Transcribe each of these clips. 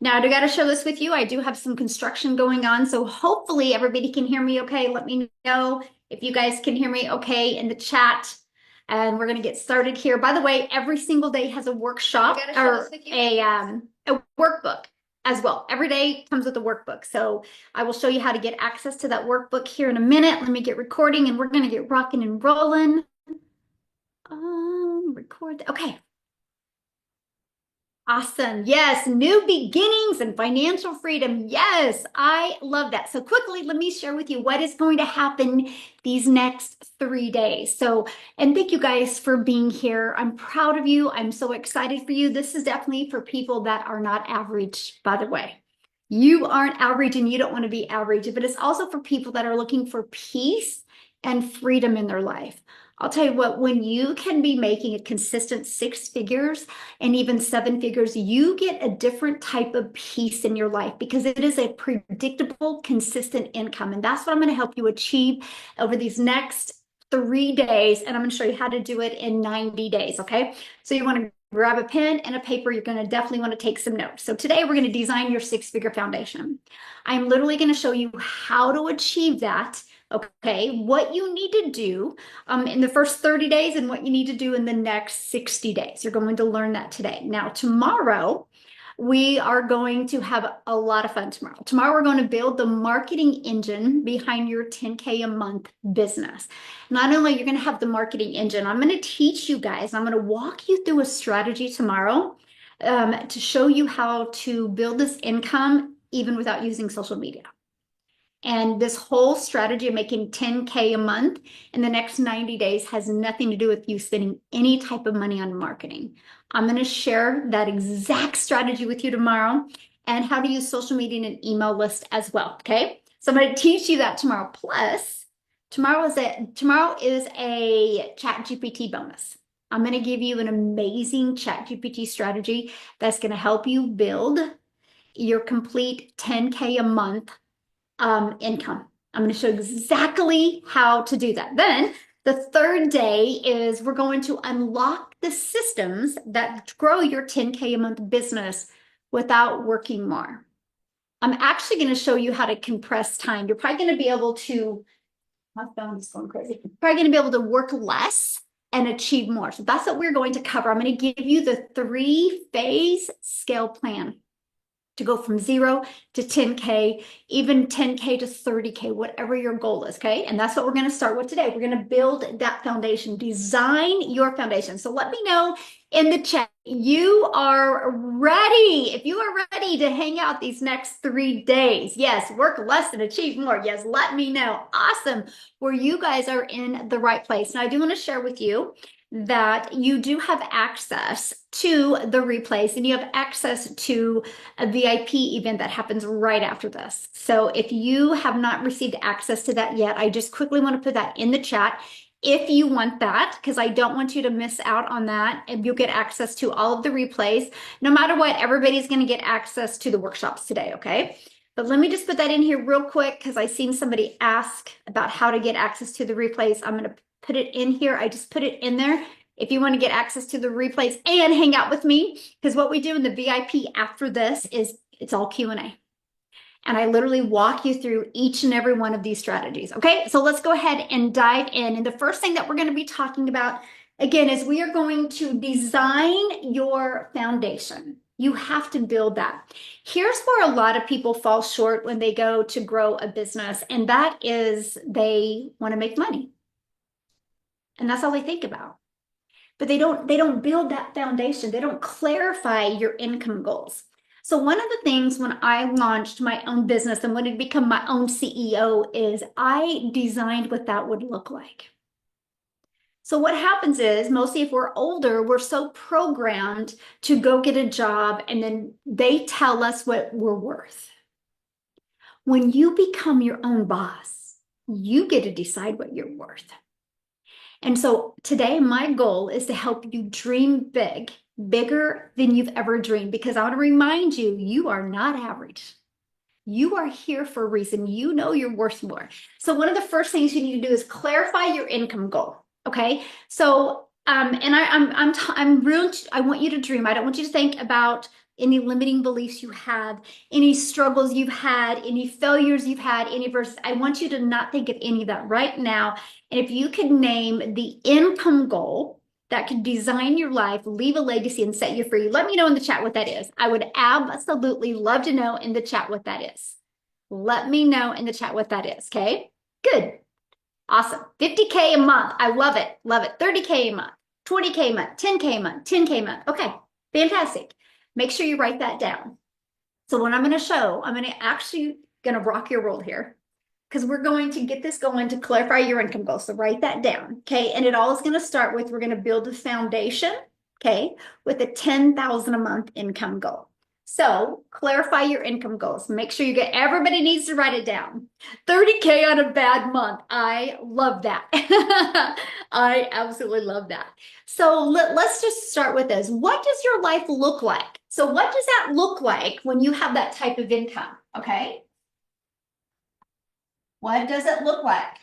Now, I do got to share this with you. I do have some construction going on, so hopefully everybody can hear me okay. Let me know if you guys can hear me okay in the chat. And we're going to get started here. By the way, every single day has a workshop or a workbook as well. Every day comes with a workbook. So I will show you how to get access to that workbook here in a minute. Let me get recording and we're going to get rocking and rolling. Record. Okay. Awesome. Yes, new beginnings and financial freedom. Yes, I love that. So quickly, let me share with you what is going to happen these next 3 days. And thank you guys for being here. I'm proud of you. I'm so excited for you. This is definitely for people that are not average, by the way. You aren't average and you don't want to be average, but it's also for people that are looking for peace and freedom in their life. I'll tell you what, when you can be making a consistent 6 figures and even 7 figures, you get a different type of peace in your life because it is a predictable, consistent income. And that's what I'm going to help you achieve over these next 3 days. And I'm going to show you how to do it in 90 days. Okay. So you want to grab a pen and a paper. You're going to definitely want to take some notes. So today we're going to design your 6-figure foundation. I'm literally going to show you how to achieve that. Okay, what you need to do in the first 30 days and what you need to do in the next 60 days. You're going to learn that today. Now, tomorrow, we are going to have a lot of fun tomorrow. Tomorrow, we're going to build the marketing engine behind your 10K a month business. Not only you're going to have the marketing engine, I'm going to teach you guys, I'm going to walk you through a strategy tomorrow to show you how to build this income even without using social media. And this whole strategy of making 10K a month in the next 90 days has nothing to do with you spending any type of money on marketing. I'm going to share that exact strategy with you tomorrow and how to use social media and an email list as well. Okay. So I'm going to teach you that tomorrow. Plus, tomorrow is a ChatGPT bonus. I'm going to give you an amazing ChatGPT strategy that's going to help you build your complete 10K a month income. I'm going to show exactly how to do that. Then the third day is we're going to unlock the systems that grow your 10K a month business without working more. I'm actually going to show you how to compress time. You're probably going to be able to, my phone is going crazy. You're probably going to be able to work less and achieve more. So that's what we're going to cover. I'm going to give you the 3-phase scale plan to go from 0 to 10K, even 10K to 30K, whatever your goal is, okay? And that's what we're gonna start with today. We're gonna build that foundation, design your foundation. So let me know in the chat, you are ready. If you are ready to hang out these next 3 days, yes, work less and achieve more. Yes, let me know. Awesome, where you guys are in the right place. Now I do wanna share with you that you do have access to the replays and you have access to a VIP event that happens right after this. So if you have not received access to that yet, I just quickly want to put that in the chat if you want that, because I don't want you to miss out on that. And you'll get access to all of the replays. No matter what, everybody's going to get access to the workshops today, okay? But let me just put that in here real quick because I seen somebody ask about how to get access to the replays. I'm going to put it in here. I just put it in there. If you want to get access to the replays and hang out with me, because what we do in the VIP after this is it's all Q&A. And I literally walk you through each and every one of these strategies. Okay, so let's go ahead and dive in. And the first thing that we're going to be talking about, again, is we are going to design your foundation. You have to build that. Here's where a lot of people fall short when they go to grow a business, and that is they want to make money. And that's all they think about. But they don't build that foundation. They don't clarify your income goals. So one of the things when I launched my own business and wanted to become my own CEO is I designed what that would look like. So what happens is mostly if we're older, we're so programmed to go get a job and then they tell us what we're worth. When you become your own boss, you get to decide what you're worth. And so today, my goal is to help you dream big, bigger than you've ever dreamed, because I want to remind you, you are not average. You are here for a reason. You know you're worth more. So one of the first things you need to do is clarify your income goal. Okay. So, and I want you to dream. I don't want you to think about any limiting beliefs you have, any struggles you've had, any failures you've had, any verses. I want you to not think of any of that right now. And if you could name the income goal that could design your life, leave a legacy, and set you free, let me know in the chat what that is. I would absolutely love to know in the chat what that is. Let me know in the chat what that is, okay? Good. Awesome. 50K a month. I love it. Love it. 30K a month, 20K a month, 10K a month, 10K a month. Okay, fantastic. Make sure you write that down. So what I'm going to show, I'm going to rock your world here, because we're going to get this going to clarify your income goals. So write that down, okay? And it all is going to start with, we're going to build a foundation, okay, with a 10,000 a month income goal. So clarify your income goals. Make sure everybody needs to write it down. 30K on a bad month. I love that. I absolutely love that. So let's just start with this. What does your life look like? So what does that look like when you have that type of income? Okay. What does it look like?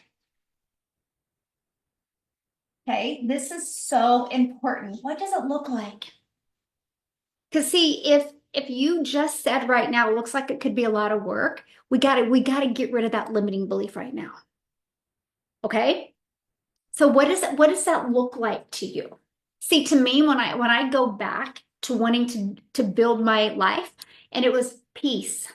Okay, this is so important. What does it look like? Because see, if you just said right now, it looks like it could be a lot of work, we gotta get rid of that limiting belief right now. Okay? So what does that look like to you? See, to me, when I go back to wanting to build my life, and it was peace.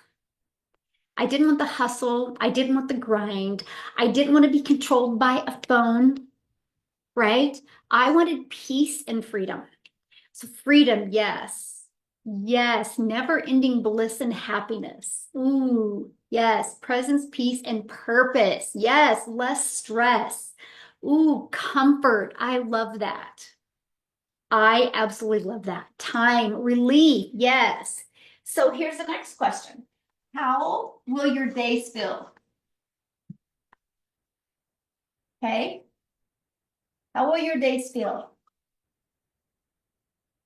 I didn't want the hustle. I didn't want the grind. I didn't want to be controlled by a phone, right? I wanted peace and freedom. So freedom, yes. Yes, never-ending bliss and happiness. Ooh, yes, presence, peace, and purpose. Yes, less stress. Ooh, comfort. I love that. I absolutely love that. Time, relief, yes. So here's the next question. How will your days feel? Okay? How will your days feel?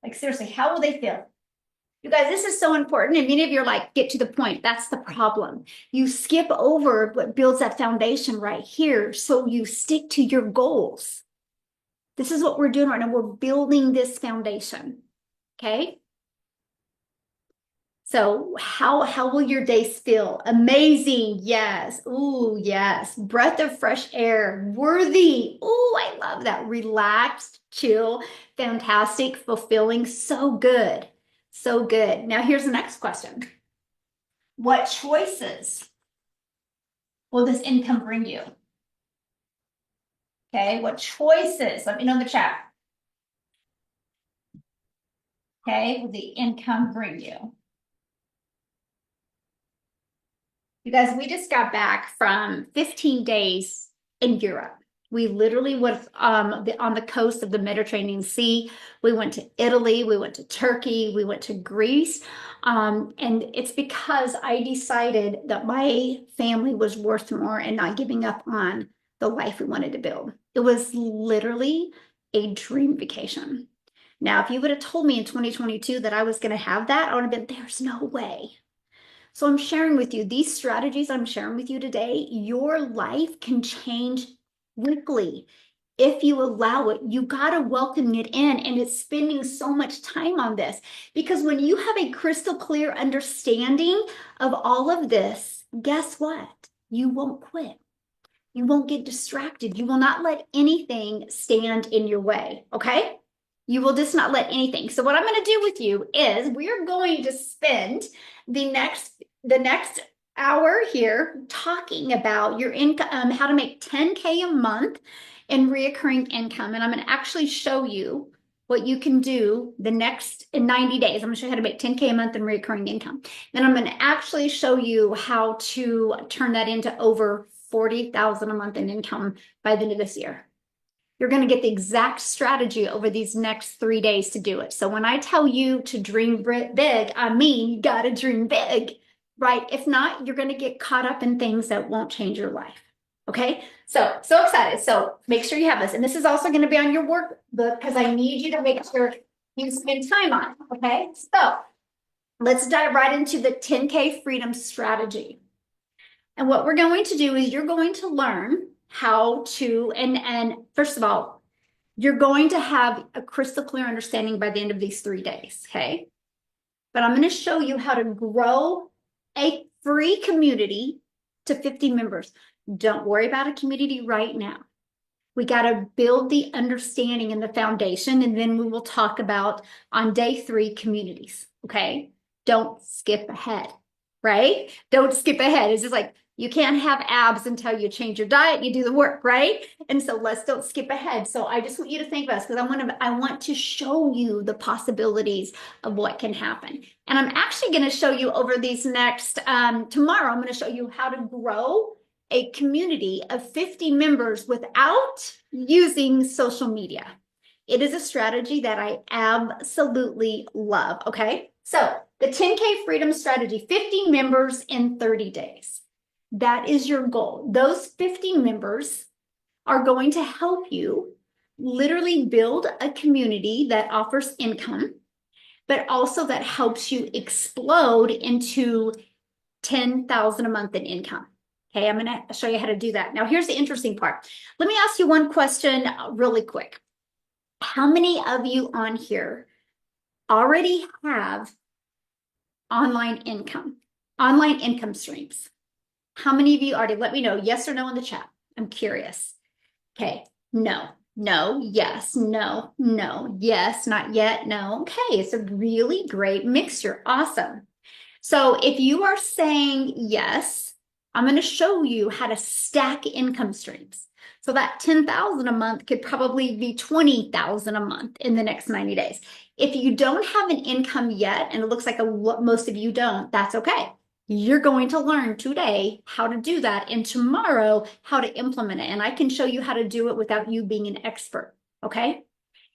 Like seriously, how will they feel? You guys, this is so important. And many of you are like, get to the point. That's the problem. You skip over what builds that foundation right here. So you stick to your goals. This is what we're doing right now. We're building this foundation. Okay. So how will your days feel? Amazing. Yes. Ooh, yes. Breath of fresh air. Worthy. Ooh, I love that. Relaxed, chill, fantastic, fulfilling. So good. So good. Now here's the next question. What choices will this income bring you? Okay, what choices? Let me know in the chat. Okay, will the income bring you? You guys, we just got back from 15 days in Europe. We literally was on the coast of the Mediterranean Sea. We went to Italy, we went to Turkey, we went to Greece. And it's because I decided that my family was worth more and not giving up on the life we wanted to build. It was literally a dream vacation. Now, if you would have told me in 2022 that I was going to have that, I would have been, there's no way. So I'm sharing with you these strategies I'm sharing with you today. Your life can change quickly if you allow it. You got to welcome it in, and it's spending so much time on this, because when you have a crystal clear understanding of all of this, guess what? You won't quit. You won't get distracted. You will not let anything stand in your way, okay? You will just not let anything. So what I'm going to do with you is we're going to spend the next hour here talking about your income, how to make 10K a month in reoccurring income. And I'm going to actually show you what you can do in 90 days. I'm going to show you how to make 10K a month in reoccurring income. Then I'm going to actually show you how to turn that into over 40,000 a month in income by the end of this year. You're going to get the exact strategy over these next 3 days to do it. So when I tell you to dream big, I mean, you got to dream big, right? If not, you're going to get caught up in things that won't change your life. Okay. So excited. So make sure you have this. And this is also going to be on your workbook, because I need you to make sure you spend time on it. Okay. So let's dive right into the 10K freedom strategy. And what we're going to do is you're going to learn how to, and first of all, you're going to have a crystal clear understanding by the end of these 3 days, okay? but I'm going to show you how to grow a free community to 50 members. Don't worry about a community right now. We got to build the understanding and the foundation, and then we will talk about on day 3 communities. Okay. Don't skip ahead, right? Don't skip ahead. It's just like you can't have abs until you change your diet, you do the work, right? And so don't skip ahead. So I just want you to think about this because I want to show you the possibilities of what can happen. And I'm actually going to show you over these next, tomorrow, I'm going to show you how to grow a community of 50 members without using social media. It is a strategy that I absolutely love, okay? So the 10K Freedom Strategy, 50 members in 30 days. That is your goal. Those 50 members are going to help you literally build a community that offers income, but also that helps you explode into 10,000 a month in income. Okay, I'm going to show you how to do that. Now, here's the interesting part. Let me ask you one question really quick. How many of you on here already have online income streams? How many of you already? Let me know, yes or no in the chat. I'm curious. Okay, no, yes, no, yes, not yet, no. Okay, it's a really great mixture. Awesome. So if you are saying yes, I'm going to show you how to stack income streams. So that 10,000 a month could probably be 20,000 a month in the next 90 days. If you don't have an income yet, and it looks like most of you don't, that's okay. You're going to learn today how to do that, and tomorrow how to implement it. And I can show you how to do it without you being an expert, okay?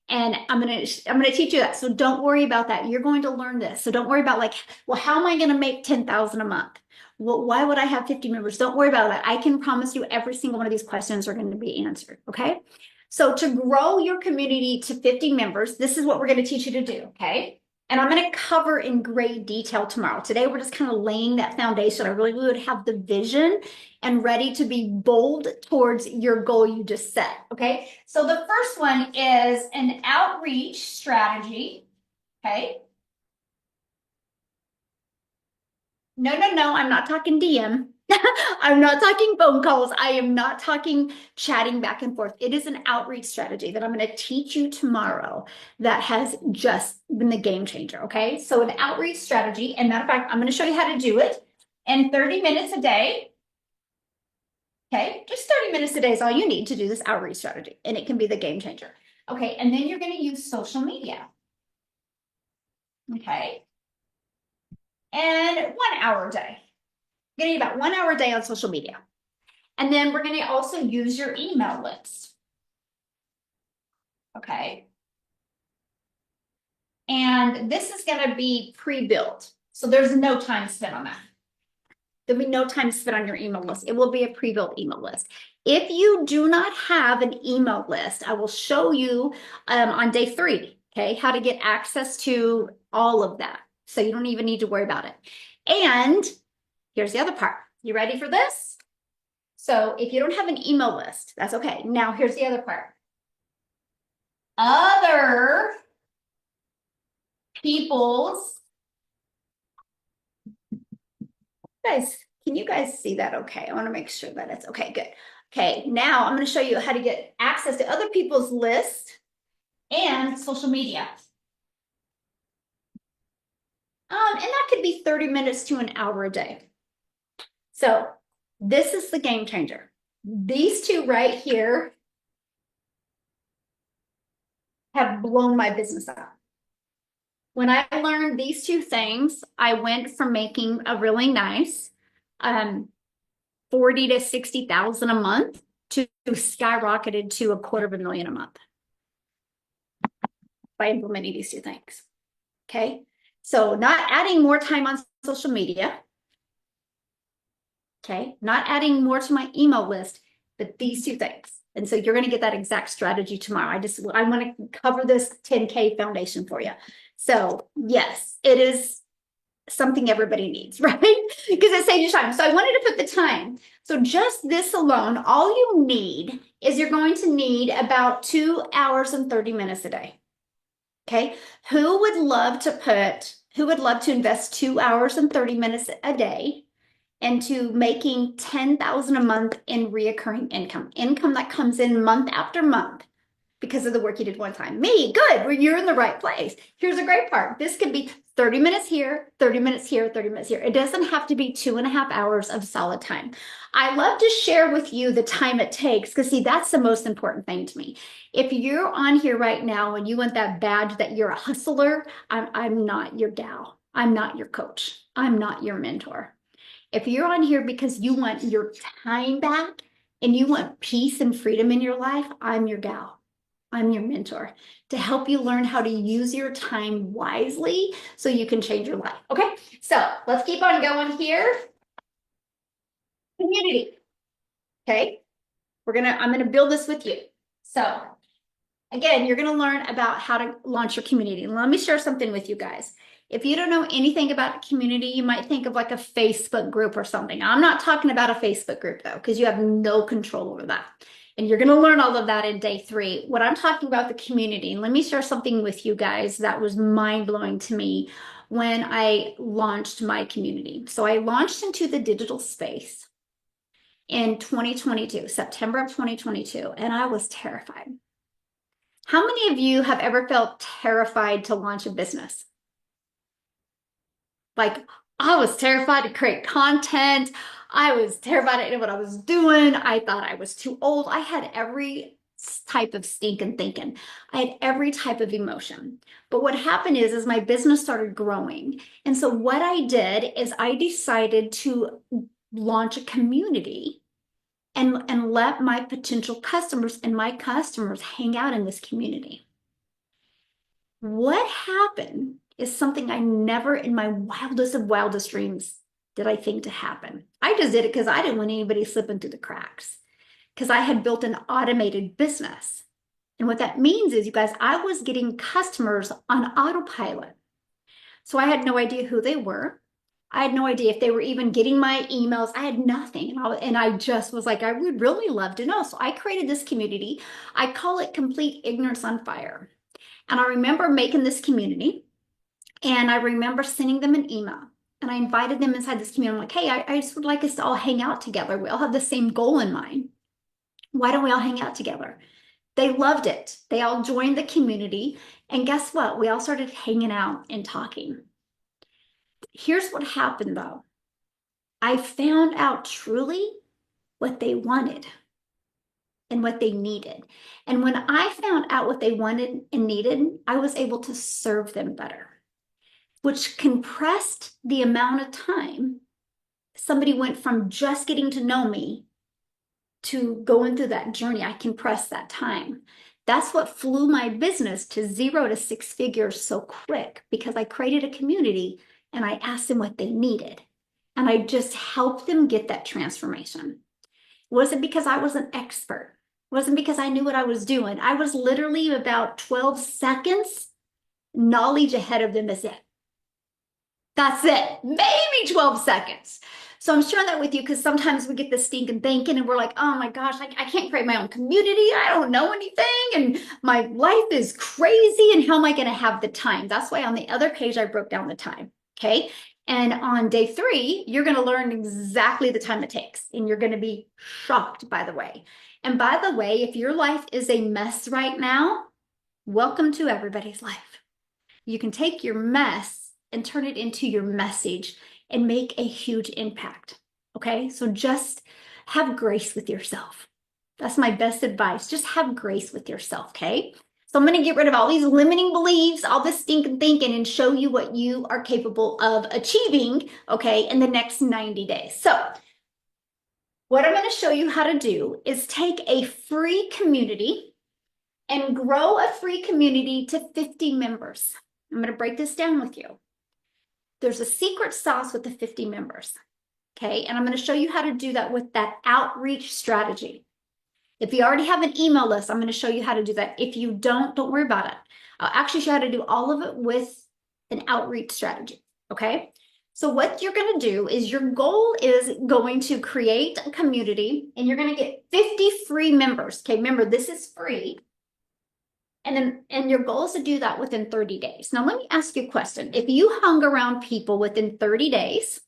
And I'm gonna teach you that. So don't worry about that. You're going to learn this. So don't worry about like, well, how am I gonna make 10,000 a month? Well, why would I have 50 members? Don't worry about that. I can promise you every single one of these questions are going to be answered, okay? So to grow your community to 50 members, this is what we're gonna teach you to do, okay? And I'm going to cover in great detail tomorrow. Today, we're just kind of laying that foundation. I really would have the vision and ready to be bold towards your goal you just set, okay? So the first one is an outreach strategy, okay? No, I'm not talking DM. I'm not talking phone calls. I am not talking chatting back and forth. It is an outreach strategy that I'm going to teach you tomorrow that has just been the game changer, okay? So an outreach strategy, and matter of fact, I'm going to show you how to do it in 30 minutes a day, okay? Just 30 minutes a day is all you need to do this outreach strategy, and it can be the game changer. Okay, and then you're going to use social media, okay? And 1 hour a day. You're going to need about 1 hour a day on social media. And then we're going to also use your email list. Okay. And this is going to be pre-built. So there's no time spent on that. There'll be no time spent on your email list. It will be a pre-built email list. If you do not have an email list, I will show you on day 3, okay, how to get access to all of that. So you don't even need to worry about it. And here's the other part. You ready for this? So if you don't have an email list, that's okay. Now here's the other part. Other people's, guys, can you guys see that okay? I want to make sure that it's okay, good. Okay, now I'm going to show you how to get access to other people's lists and social media. And that could be 30 minutes to an hour a day. So this is the game changer. These two right here have blown my business up. When I learned these two things, I went from making a really nice 40 to 60,000 a month to skyrocketed to $250,000 a month by implementing these two things. Okay, so not adding more time on social media. Okay, not adding more to my email list, but these two things. And so you're going to get that exact strategy tomorrow. I want to cover this 10K foundation for you. So yes, it is something everybody needs, right? Because it saves you time. So I wanted to put the time. So just this alone, all you need is you're going to need about 2 hours and 30 minutes a day. Okay. Who would love to put Who would love to invest 2 hours and 30 minutes a day into making 10,000 a month in reoccurring income that comes in month after month because of the work you did one time? Me, good, you're in the right place. Here's a great part. This could be 30 minutes here, 30 minutes here, 30 minutes here. It doesn't have to be 2.5 hours of solid time. I love to share with you the time it takes because, see, that's the most important thing to me. If you're on here right now and you want that badge that you're a hustler, I'm not your gal. I'm not your coach. I'm not your mentor. If you're on here because you want your time back and you want peace and freedom in your life, I'm your gal. I'm your mentor to help you learn how to use your time wisely so you can change your life. Okay, so let's keep on going here. Community. Okay, I'm gonna build this with you. So again, you're gonna learn about how to launch your community. Let me share something with you guys. If you don't know anything about a community, you might think of like a Facebook group or something. I'm not talking about a Facebook group though, because you have no control over that. And you're going to learn all of that in day 3. What I'm talking about, the community, and let me share something with you guys that was mind-blowing to me when I launched my community. So I launched into the digital space in 2022, September of 2022, and I was terrified. How many of you have ever felt terrified to launch a business? Like, I was terrified to create content. I was terrified. I didn't know what I was doing. I thought I was too old. I had every type of stinking thinking. I had every type of emotion. But what happened is my business started growing. And so what I did is I decided to launch a community and let my potential customers and my customers hang out in this community. What happened is something I never in my wildest of wildest dreams did I think to happen. I just did it because I didn't want anybody slipping through the cracks, because I had built an automated business. And what that means is, you guys, I was getting customers on autopilot. So I had no idea who they were. I had no idea if they were even getting my emails. I had nothing. And I just was like, I would really love to know. So I created this community. I call it Complete Ignorance on Fire. And I remember making this community, and I remember sending them an email, and I invited them inside this community. I'm like, hey, I just would like us to all hang out together. We all have the same goal in mind. Why don't we all hang out together? They loved it. They all joined the community. And guess what? We all started hanging out and talking. Here's what happened though. I found out truly what they wanted and what they needed. And when I found out what they wanted and needed, I was able to serve them better, which compressed the amount of time somebody went from just getting to know me to going through that journey. I compressed that time. That's what flew my business to 0 to 6 figures so quick, because I created a community and I asked them what they needed. And I just helped them get that transformation. It wasn't because I was an expert. It wasn't because I knew what I was doing. I was literally about 12 seconds knowledge ahead of them. Is it. That's it. Maybe 12 seconds. So I'm sharing that with you because sometimes we get this stinking thinking and we're like, oh my gosh, I can't create my own community. I don't know anything. And my life is crazy. And how am I going to have the time? That's why on the other page, I broke down the time. Okay. And on day 3, you're going to learn exactly the time it takes. And you're going to be shocked, by the way. And by the way, if your life is a mess right now, welcome to everybody's life. You can take your mess and turn it into your message and make a huge impact. Okay, so just have grace with yourself. That's my best advice. Just have grace with yourself. Okay, so I'm going to get rid of all these limiting beliefs, all this stinking thinking, and show you what you are capable of achieving, okay, in the next 90 days. So what I'm going to show you how to do is take a free community and grow a free community to 50 members. I'm going to break this down with you. There's a secret sauce with the 50 members, okay? And I'm going to show you how to do that with that outreach strategy. If you already have an email list, I'm going to show you how to do that. If you don't worry about it. I'll actually show you how to do all of it with an outreach strategy, okay? So what you're going to do is your goal is going to create a community, and you're going to get 50 free members, okay? Remember, this is free. And your goal is to do that within 30 days. Now, let me ask you a question. If you hung around people within 30 days,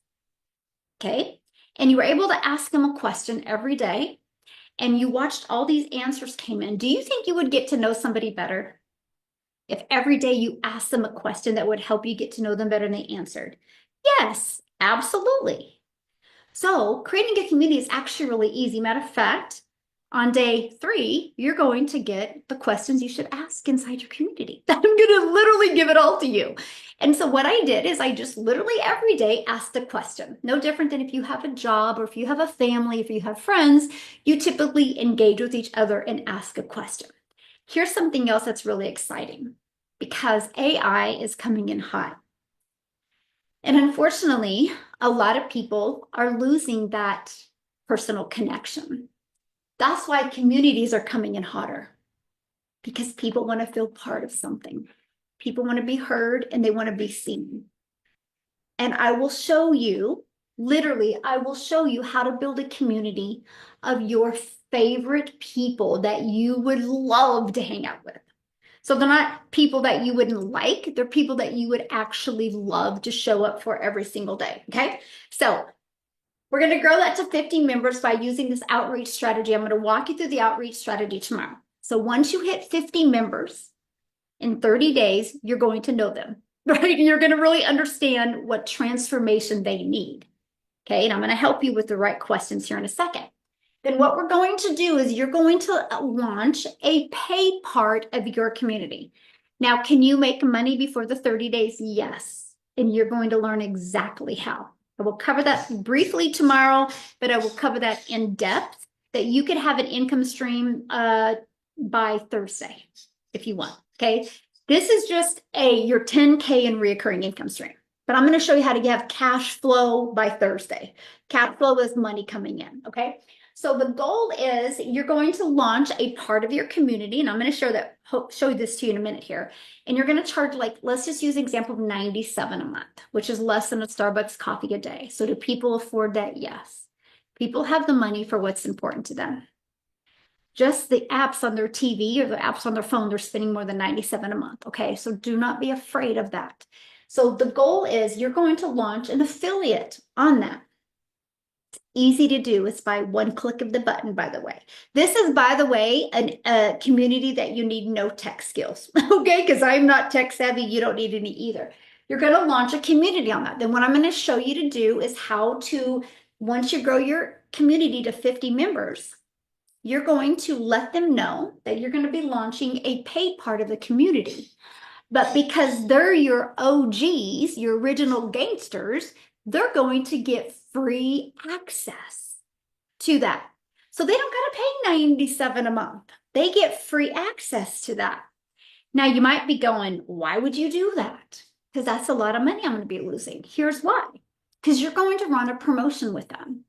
okay, and you were able to ask them a question every day, and you watched all these answers came in, do you think you would get to know somebody better? If every day you asked them a question that would help you get to know them better and they answered? Yes, absolutely. So creating a community is actually really easy. Matter of fact, on day 3, you're going to get the questions you should ask inside your community. I'm going to literally give it all to you. And so what I did is I just literally every day asked a question. No different than if you have a job or if you have a family, if you have friends, you typically engage with each other and ask a question. Here's something else that's really exciting because AI is coming in hot. And unfortunately, a lot of people are losing that personal connection. That's why communities are coming in hotter because people want to feel part of something. People want to be heard and they want to be seen. And I will show you, literally, I will show you how to build a community of your favorite people that you would love to hang out with. So they're not people that you wouldn't like, they're people that you would actually love to show up for every single day, okay? So we're gonna grow that to 50 members by using this outreach strategy. I'm gonna walk you through the outreach strategy tomorrow. So once you hit 50 members in 30 days, you're going to know them, right? You're gonna really understand what transformation they need, okay? And I'm gonna help you with the right questions here in a second. Then what we're going to do is you're going to launch a pay part of your community. Now, can you make money before the 30 days? Yes. And you're going to learn exactly how. I will cover that briefly tomorrow, but I will cover that in depth that you could have an income stream by Thursday if you want, okay? This is just your 10K in reoccurring income stream. But I'm going to show you how to have cash flow by Thursday. Cash flow is money coming in, okay? So the goal is you're going to launch a part of your community, and I'm going to show you this to you in a minute here. And you're going to charge, like, let's just use an example of $97 a month, which is less than a Starbucks coffee a day. So do people afford that? Yes. People have the money for what's important to them. Just the apps on their TV or the apps on their phone, they're spending more than $97 a month. Okay, so do not be afraid of that. So the goal is you're going to launch an affiliate on that. Easy to do. It's by one click of the button, by the way. This is, by the way, a community that you need no tech skills, okay? Because I'm not tech savvy. You don't need any either. You're going to launch a community on that. Then what I'm going to show you to do is how to, once you grow your community to 50 members, you're going to let them know that you're going to be launching a paid part of the community. But because they're your OGs, your original gangsters, they're going to get free access to that. So they don't got to pay $97 a month. They get free access to that. Now you might be going, why would you do that? Because that's a lot of money I'm going to be losing. Here's why. Because you're going to run a promotion with them.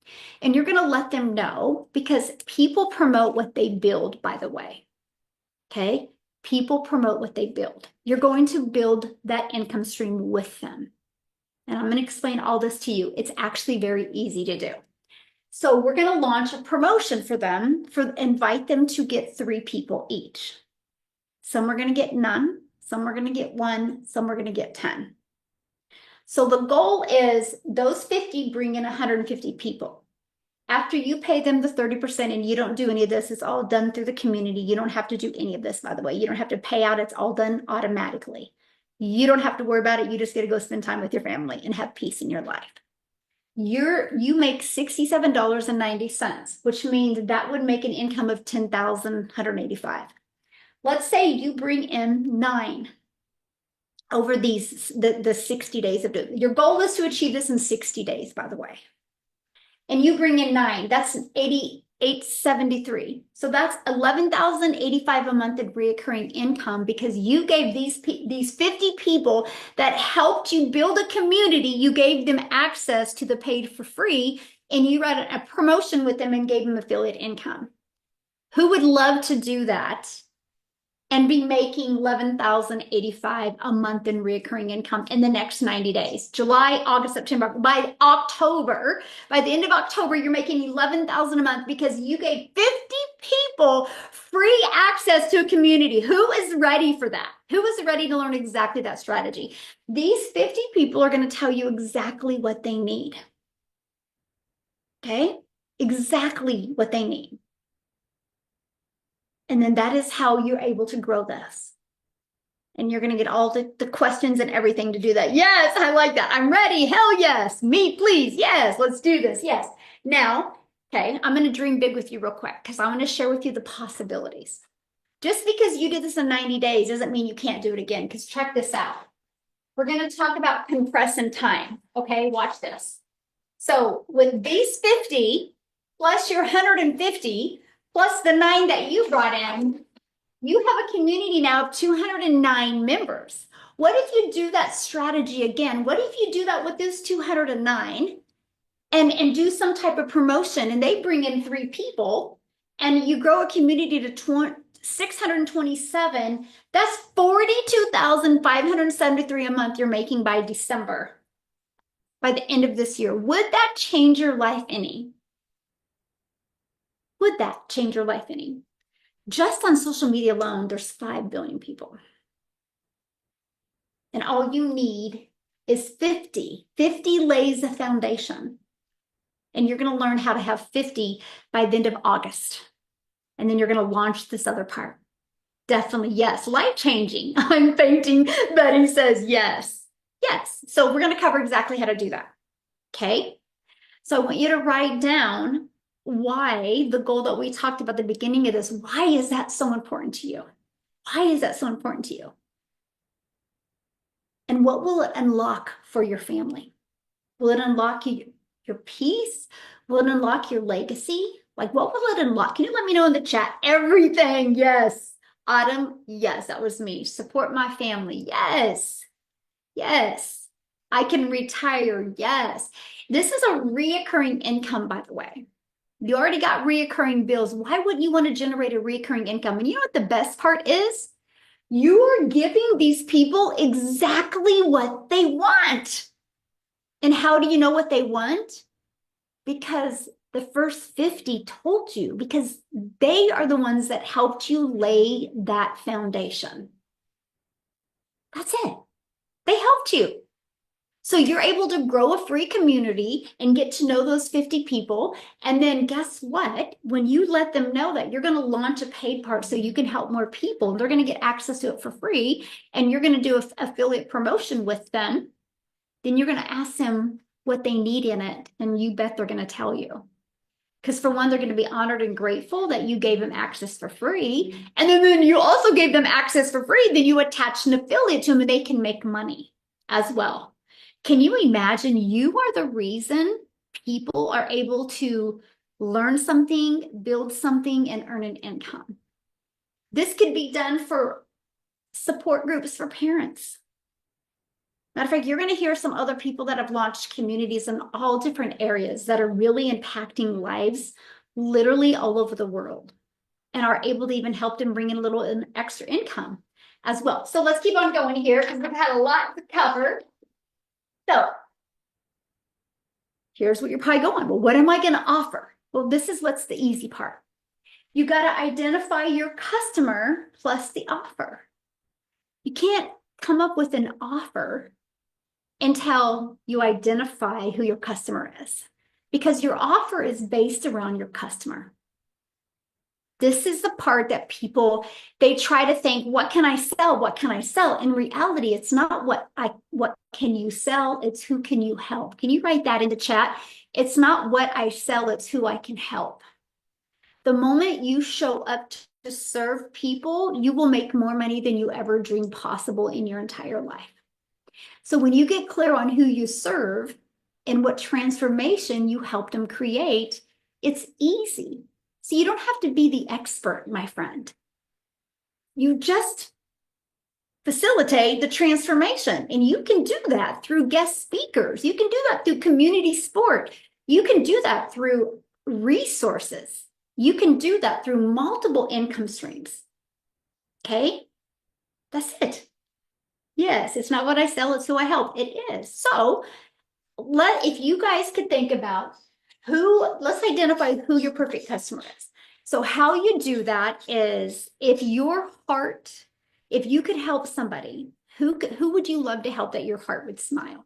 And you're going to let them know, because people promote what they build, by the way. Okay? People promote what they build. You're going to build that income stream with them. And I'm going to explain all this to you. It's actually very easy to do. So we're going to launch a promotion for them, invite them to get 3 people each. Some are going to get none, some are going to get 1, some are going to get 10. So the goal is those 50 bring in 150 people. After you pay them the 30% and you don't do any of this, it's all done through the community. You don't have to do any of this, by the way. You don't have to pay out. It's all done automatically. You don't have to worry about it. You just get to go spend time with your family and have peace in your life. You make $67.90, which means that would make an income of $10,185. Let's say you bring in 9 over the 60 days of doing it. Your goal is to achieve this in 60 days, by the way. And you bring in 9, that's $8,873. So that's $11,085 a month in recurring income, because you gave these 50 people that helped you build a community, you gave them access to the paid for free, and you ran a promotion with them and gave them affiliate income. Who would love to do that and be making $11,085 a month in recurring income in the next 90 days. July, August, September. By October, by the end of October, you're making $11,000 a month because you gave 50 people free access to a community. Who is ready for that? Who is ready to learn exactly that strategy? These 50 people are going to tell you exactly what they need. Okay? Exactly what they need. And then that is how you're able to grow this. And you're going to get all the questions and everything to do that. Yes, I like that. I'm ready. Hell yes. Me, please. Yes, let's do this. Yes. Now, okay, I'm going to dream big with you real quick because I want to share with you the possibilities. Just because you did this in 90 days doesn't mean you can't do it again, because check this out. We're going to talk about compressing time. Okay, watch this. So with these 50 plus your 150 plus the 9 that you brought in, you have a community now of 209 members. What if you do that strategy again? What if you do that with this 209 and do some type of promotion and they bring in 3 people and you grow a community to 627? That's $42,573 a month you're making by December, by the end of this year. Would that change your life any? Would that change your life any? Just on social media alone, there's 5 billion people. And all you need is 50. 50 lays the foundation. And you're going to learn how to have 50 by the end of August. And then you're going to launch this other part. Definitely, yes. Life-changing. I'm fainting. Betty says yes. Yes. So we're going to cover exactly how to do that. Okay? So I want you to write down why the goal that we talked about at the beginning of this, why is that so important to you? Why is that so important to you? And what will it unlock for your family? Will it unlock your peace? Will it unlock your legacy? Like, what will it unlock? Can you let me know in the chat? Everything. Yes. Autumn. Yes, that was me. Support my family. Yes. Yes. I can retire. Yes. This is a reoccurring income, by the way. You already got reoccurring bills. Why wouldn't you want to generate a recurring income? And you know what the best part is? You are giving these people exactly what they want. And how do you know what they want? Because the first 50 told you, because they are the ones that helped you lay that foundation. That's it. They helped you. So you're able to grow a free community and get to know those 50 people. And then guess what? When you let them know that you're going to launch a paid part so you can help more people, and they're going to get access to it for free, and you're going to do an affiliate promotion with them, then you're going to ask them what they need in it. And you bet they're going to tell you. Because for one, they're going to be honored and grateful that you gave them access for free. And then you also gave them access for free. Then you attach an affiliate to them and they can make money as well. Can you imagine you are the reason people are able to learn something, build something, and earn an income? This could be done for support groups for parents. Matter of fact, you're going to hear some other people that have launched communities in all different areas that are really impacting lives literally all over the world and are able to even help them bring in a little extra income as well. So let's keep on going here because we've had a lot to cover. So here's what you're probably going. Well, what am I going to offer? Well, this is what's the easy part. You got to identify your customer plus the offer. You can't come up with an offer until you identify who your customer is, because your offer is based around your customer. This is the part that people, they try to think, what can I sell? What can I sell? In reality, it's not what can you sell? It's who can you help? Can you write that in the chat? It's not what I sell, it's who I can help. The moment you show up to serve people, you will make more money than you ever dreamed possible in your entire life. So when you get clear on who you serve and what transformation you help them create, it's easy. So you don't have to be the expert, my friend. You just facilitate the transformation. And you can do that through guest speakers. You can do that through community support. You can do that through resources. You can do that through multiple income streams. Okay, that's it. Yes, it's not what I sell, it's who I help. It is. So if you guys could think about let's identify who your perfect customer is. So how you do that is if you could help somebody, who would you love to help that your heart would smile?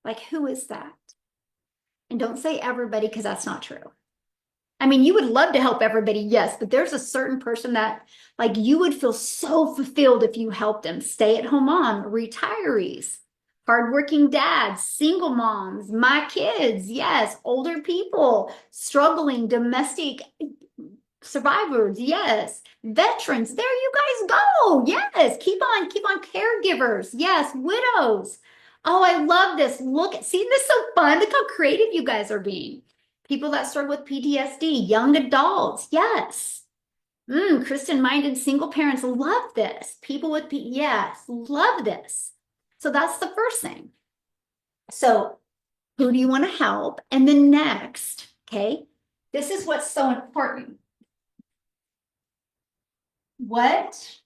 Like, who is that? And don't say everybody, because that's not true. I mean, you would love to help everybody, yes, but there's a certain person that, like, you would feel so fulfilled if you helped them. Stay-at-home mom, retirees, hardworking dads, single moms, my kids, yes, older people, struggling, domestic survivors, yes, veterans. There you guys go. Yes, keep on, caregivers, yes, widows. Oh, I love this. See, this is so fun. Look how creative you guys are being. People that struggle with PTSD, young adults, yes. Christian-minded single parents love this. People with yes, love this. So that's the first thing. So who do you want to help? And then next, okay, this is what's so important. What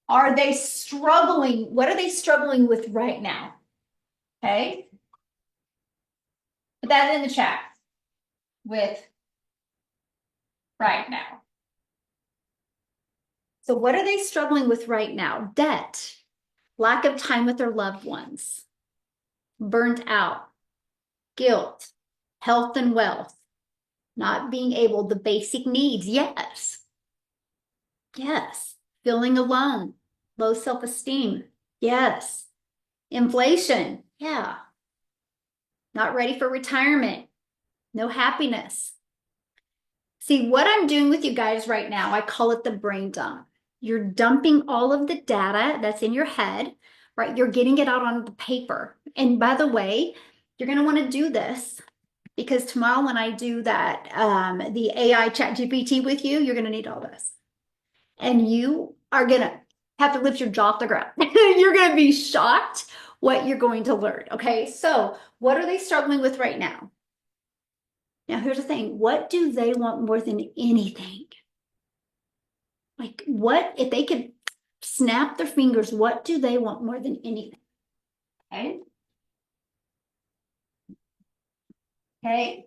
are they struggling? What are they struggling with right now? Okay. Put that in the chat with right now. So what are they struggling with right now? Debt, lack of time with their loved ones, burnt out, guilt, health and wealth, not being able, the basic needs. Yes. Yes. Feeling alone, low self-esteem. Yes. Inflation. Yeah. Not ready for retirement. No happiness. See, what I'm doing with you guys right now, I call it the brain dump. You're dumping all of the data that's in your head, right? You're getting it out on the paper. And by the way, you're going to want to do this because tomorrow when I do that, the AI chat GPT with you, you're going to need all this. And you are going to have to lift your jaw off the ground. You're going to be shocked what you're going to learn. Okay, so what are they struggling with right now? Now, here's the thing. What do they want more than anything? Like, what, if they could snap their fingers, what do they want more than anything? Okay. Okay.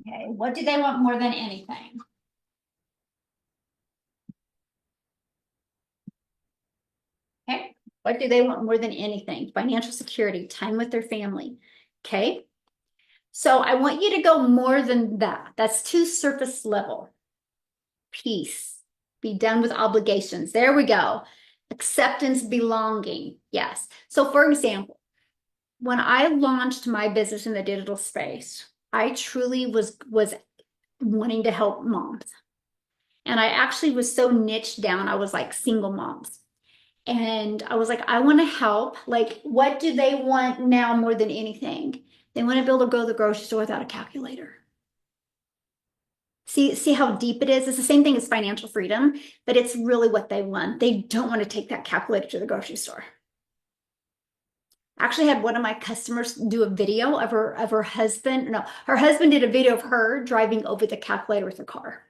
Okay. What do they want more than anything? Okay. What do they want more than anything? Financial security, time with their family. Okay. So I want you to go more than that. That's too surface level. Peace. Be done with obligations. There we go. Acceptance, belonging. Yes. So for example, when I launched my business in the digital space, I truly was wanting to help moms. And I actually was so niched down. I was like single moms. And I was like, I want to help. Like, what do they want now more than anything? They want to be able to go to the grocery store without a calculator. See how deep it is? It's the same thing as financial freedom, but it's really what they want. They don't want to take that calculator to the grocery store. I actually had one of my customers do a video of her husband. No, her husband did a video of her driving over the calculator with her car.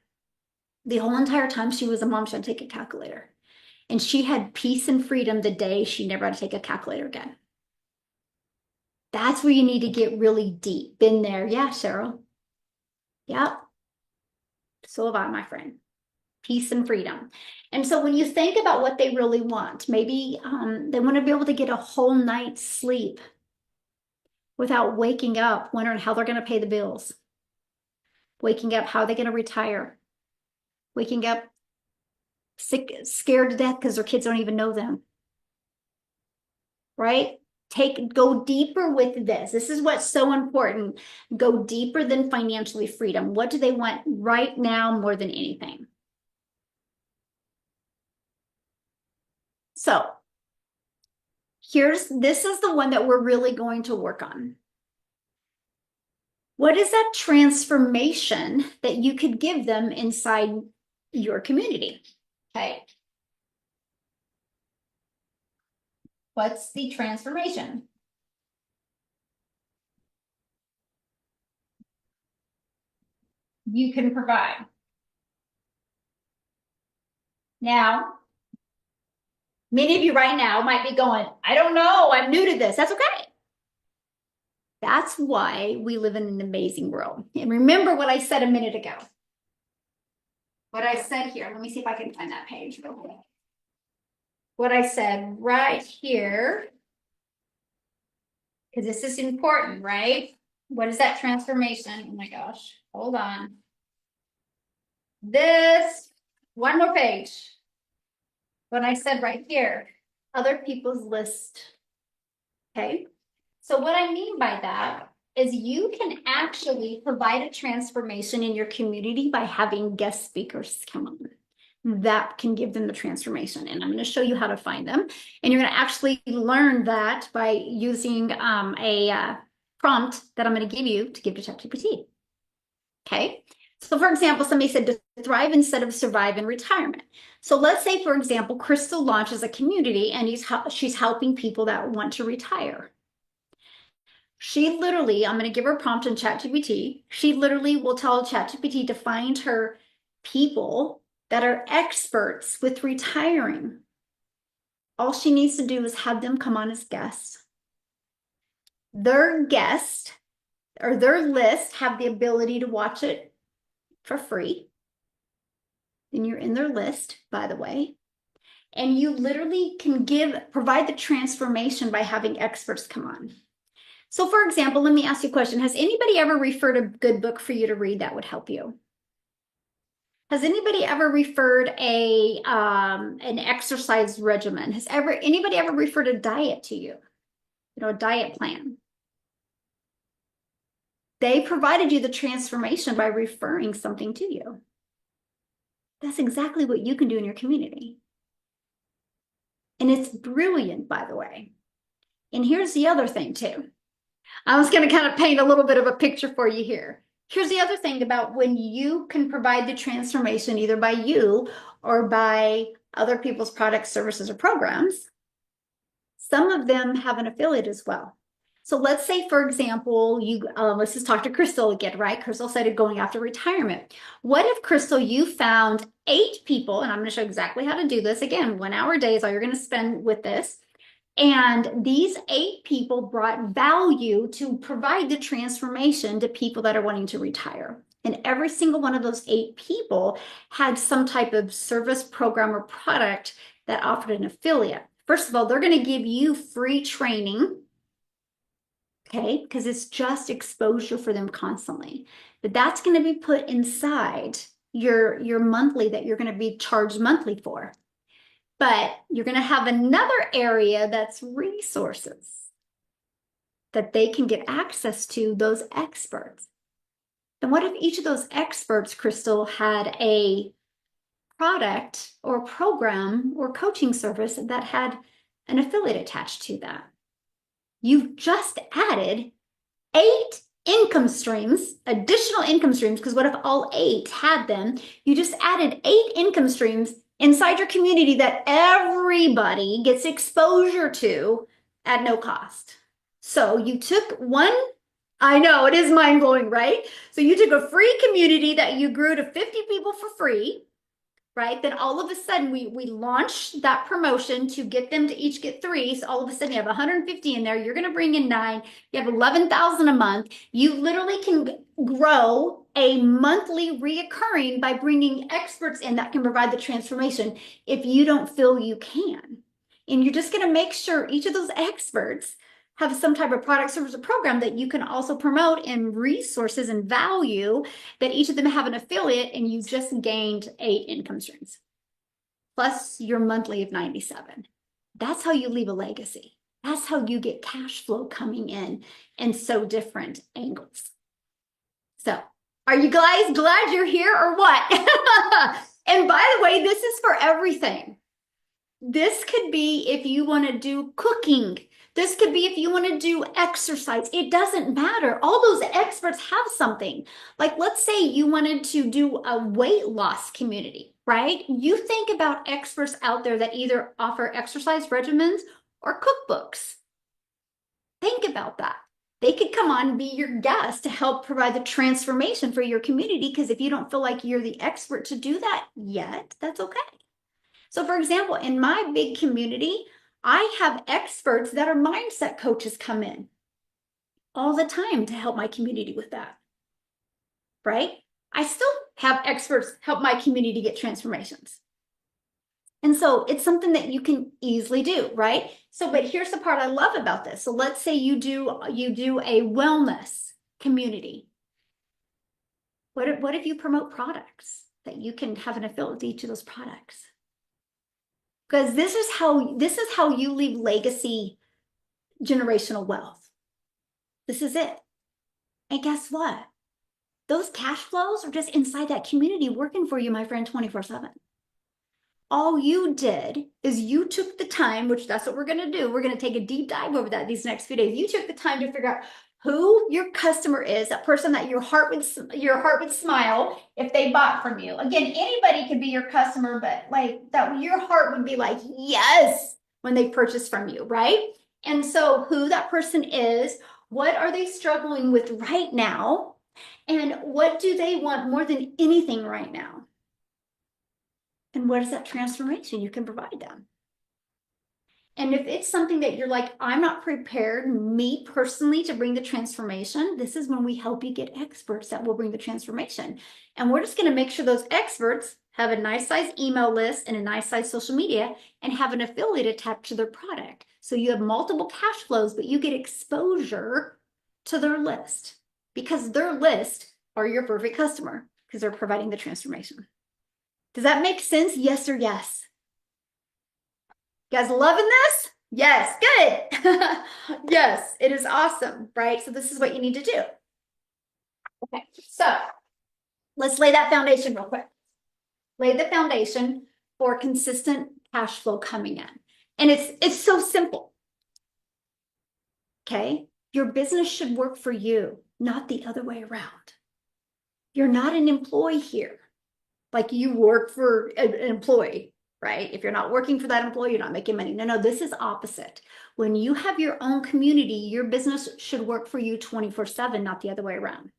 The whole entire time she was a mom, she had to take a calculator. And she had peace and freedom the day she never had to take a calculator again. That's where you need to get really deep. Been there. Yeah, Cheryl. Yep. So have I, my friend. Peace and freedom. And so when you think about what they really want, maybe they want to be able to get a whole night's sleep without waking up wondering how they're going to pay the bills, waking up, how are they going to retire, waking up sick, scared to death because their kids don't even know them, right? Go deeper with this. This is what's so important. Go deeper than financially freedom. What do they want right now more than anything? So this is the one that we're really going to work on. What is that transformation that you could give them inside your community? Okay. What's the transformation? You can provide. Now, many of you right now might be going, I don't know, I'm new to this. That's okay. That's why we live in an amazing world. And remember what I said a minute ago. What I said here, let me see if I can find that page real quick. What I said right here, because this is important, right? What is that transformation? Oh my gosh, hold on. This, one more page. What I said right here, other people's list. Okay. So what I mean by that is you can actually provide a transformation in your community by having guest speakers come on. That can give them the transformation. And I'm going to show you how to find them. And you're going to actually learn that by using a prompt that I'm going to give you to give to ChatGPT. Okay. So for example, somebody said to thrive instead of survive in retirement. So let's say, for example, Crystal launches a community and she's helping people that want to retire. She literally, I'm going to give her a prompt in ChatGPT. She literally will tell ChatGPT to find her people that are experts with retiring. All she needs to do is have them come on as guests. Their guest or their list have the ability to watch it for free. Then you're in their list, by the way. And you literally can provide the transformation by having experts come on. So for example, let me ask you a question. Has anybody ever referred a good book for you to read that would help you? Has anybody ever referred an exercise regimen? Has anybody ever referred a diet to you? You know, a diet plan. They provided you the transformation by referring something to you. That's exactly what you can do in your community. And it's brilliant, by the way. And here's the other thing too. I was going to kind of paint a little bit of a picture for you here. Here's the other thing about when you can provide the transformation either by you or by other people's products, services, or programs. Some of them have an affiliate as well. So let's say, for example, let's just talk to Crystal again, right? Crystal said going after retirement. What if, Crystal, you found 8 people, and I'm going to show exactly how to do this. Again, 1 hour a day is all you're going to spend with this. And these 8 people brought value to provide the transformation to people that are wanting to retire. And every single one of those 8 people had some type of service, program, or product that offered an affiliate. First of all, they're going to give you free training, okay, because it's just exposure for them constantly. But that's going to be put inside your monthly that you're going to be charged monthly for. But you're going to have another area that's resources that they can get access to, those experts. And what if each of those experts, Crystal, had a product or program or coaching service that had an affiliate attached to that? You've just added 8 income streams, additional income streams, because what if all 8 had them? You just added 8 income streams inside your community that everybody gets exposure to at no cost. So you took one, I know it is mind-blowing, right? So you took a free community that you grew to 50 people for free, right? Then all of a sudden we launched that promotion to get them to each get 3. So all of a sudden you have 150 in there. You're going to bring in 9. You have 11,000 a month. You literally can grow a monthly reoccurring by bringing experts in that can provide the transformation if you don't feel you can. And you're just going to make sure each of those experts have some type of product, service, or program that you can also promote in resources and value, that each of them have an affiliate, and you just gained 8 income streams plus your monthly of 97. That's how you leave a legacy. That's how you get cash flow coming in so different angles. So are you guys glad you're here or what? And by the way, this is for everything. This could be if you want to do cooking. This could be if you want to do exercise. It doesn't matter. All those experts have something. Like, let's say you wanted to do a weight loss community, right? You think about experts out there that either offer exercise regimens or cookbooks. Think about that. They could come on and be your guest to help provide the transformation for your community, because if you don't feel like you're the expert to do that yet, that's okay. So for example, in my big community, I have experts that are mindset coaches come in all the time to help my community with that, right? I still have experts help my community get transformations. And so it's something that you can easily do, right? So, but here's the part I love about this. So let's say you do a wellness community. What if you promote products that you can have an affiliate with each of those products? Because this is how you leave legacy generational wealth. This is it. And guess what? Those cash flows are just inside that community working for you, my friend, 24/7. All you did is you took the time, which that's what we're going to do. We're going to take a deep dive over that these next few days. You took the time to figure out who your customer is, that person that your heart would smile if they bought from you. Again, anybody could be your customer, but like that your heart would be like, yes, when they purchase from you, right? And so who that person is, what are they struggling with right now? And what do they want more than anything right now? And what is that transformation you can provide them? And if it's something that you're like, I'm not prepared, me personally, to bring the transformation, this is when we help you get experts that will bring the transformation. And we're just going to make sure those experts have a nice size email list and a nice size social media and have an affiliate attached to their product. So you have multiple cash flows, but you get exposure to their list because their list are your perfect customer because they're providing the transformation. Does that make sense? Yes or yes? You guys loving this? Yes, good. Yes, it is awesome, right? So this is what you need to do. Okay, so let's lay that foundation real quick. Lay the foundation for consistent cash flow coming in. And it's so simple. Okay? Your business should work for you, not the other way around. You're not an employee here. Like you work for an employee, right? If you're not working for that employee, you're not making money. No, this is opposite. When you have your own community, your business should work for you 24/7, not the other way around.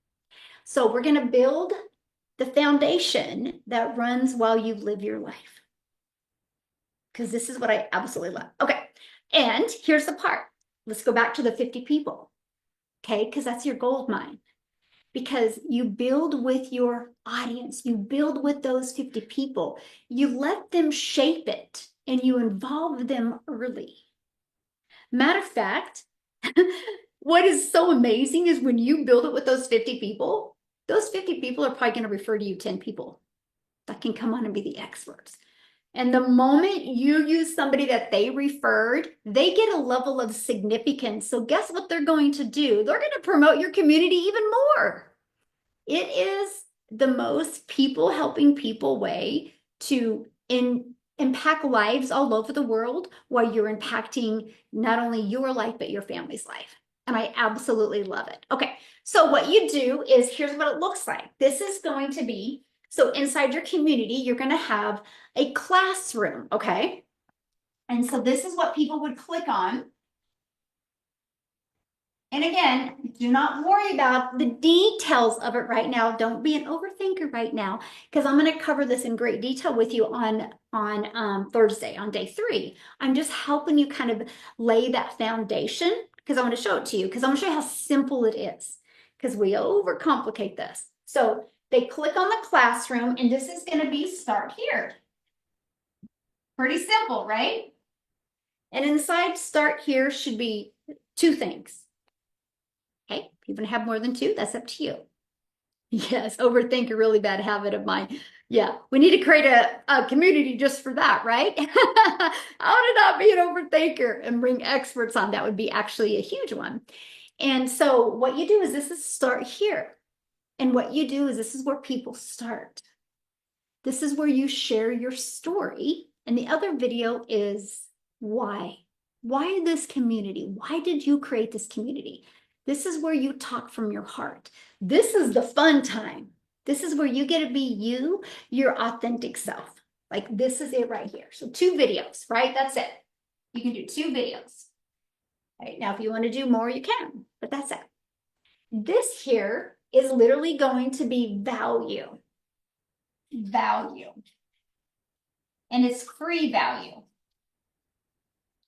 So we're going to build the foundation that runs while you live your life. Because this is what I absolutely love. Okay. And here's the part. Let's go back to the 50 people. Okay. Because that's your gold mine. Because you build with your audience, you build with those 50 people, you let them shape it and you involve them early. Matter of fact, what is so amazing is when you build it with those 50 people are probably going to refer to you 10 people that can come on and be the experts. And the moment you use somebody that they referred, they get a level of significance. So guess what they're going to do? They're going to promote your community even more. It is the most people helping people way to impact lives all over the world while you're impacting not only your life, but your family's life. And I absolutely love it. Okay, so what you do is, here's what it looks like. This is going to be, so inside your community, you're going to have a classroom, okay? And so this is what people would click on. And again, do not worry about the details of it right now. Don't be an overthinker right now, because I'm going to cover this in great detail with you on Thursday, on day 3. I'm just helping you kind of lay that foundation because I want to show it to you, because I'm going to show you how simple it is, because we overcomplicate this. So they click on the classroom, and this is going to be start here. Pretty simple, right? And inside start here should be 2 things. Okay, if you want to have more than 2, that's up to you. Yes, overthink a really bad habit of mine. Yeah, we need to create a community just for that, right? How to not be an overthinker and bring experts on. That would be actually a huge one. And so what you do is this is start here. And what you do is this is where people start. This is where you share your story. And the other video is why. Why this community? Why did you create this community? This is where you talk from your heart. This is the fun time. This is where you get to be you, your authentic self. Like this is it right here. So 2 videos, right? That's it. You can do 2 videos. Right? Now, if you want to do more, you can, but that's it. This here is literally going to be value. Value. and it's free value.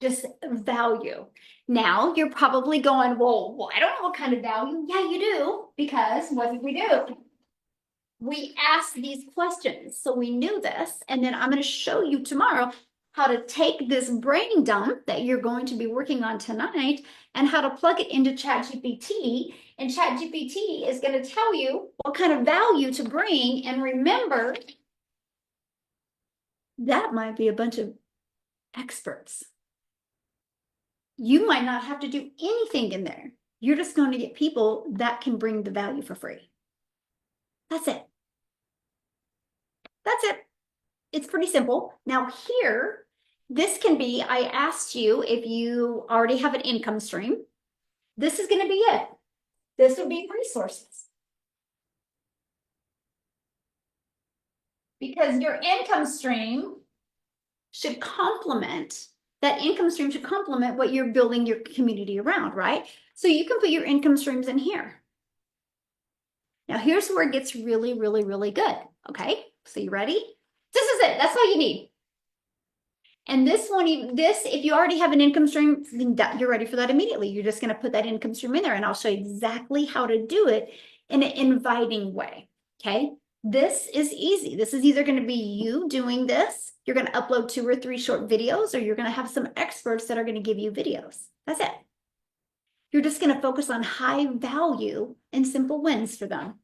Just value. Now you're probably going, well, I don't know what kind of value. Yeah, you do, because what did we do? We asked these questions. So we knew this. And then I'm going to show you tomorrow how to take this brain dump that you're going to be working on tonight and how to plug it into ChatGPT. And ChatGPT is going to tell you what kind of value to bring. And remember, that might be a bunch of experts. You might not have to do anything in there. You're just going to get people that can bring the value for free. That's it. That's it. It's pretty simple. Now here, this can be, I asked you if you already have an income stream. This is going to be it. This would be resources. Because your income stream should complement, that income stream should complement what you're building your community around, right? So you can put your income streams in here. Now here's where it gets really, really, really good. Okay, so you ready? This is it. That's all you need. And this one, if you already have an income stream, then you're ready for that immediately. You're just going to put that income stream in there, and I'll show you exactly how to do it in an inviting way. Okay, this is easy. This is either going to be you doing this. You're going to upload 2 or 3 short videos, or you're going to have some experts that are going to give you videos. That's it. You're just going to focus on high value and simple wins for them.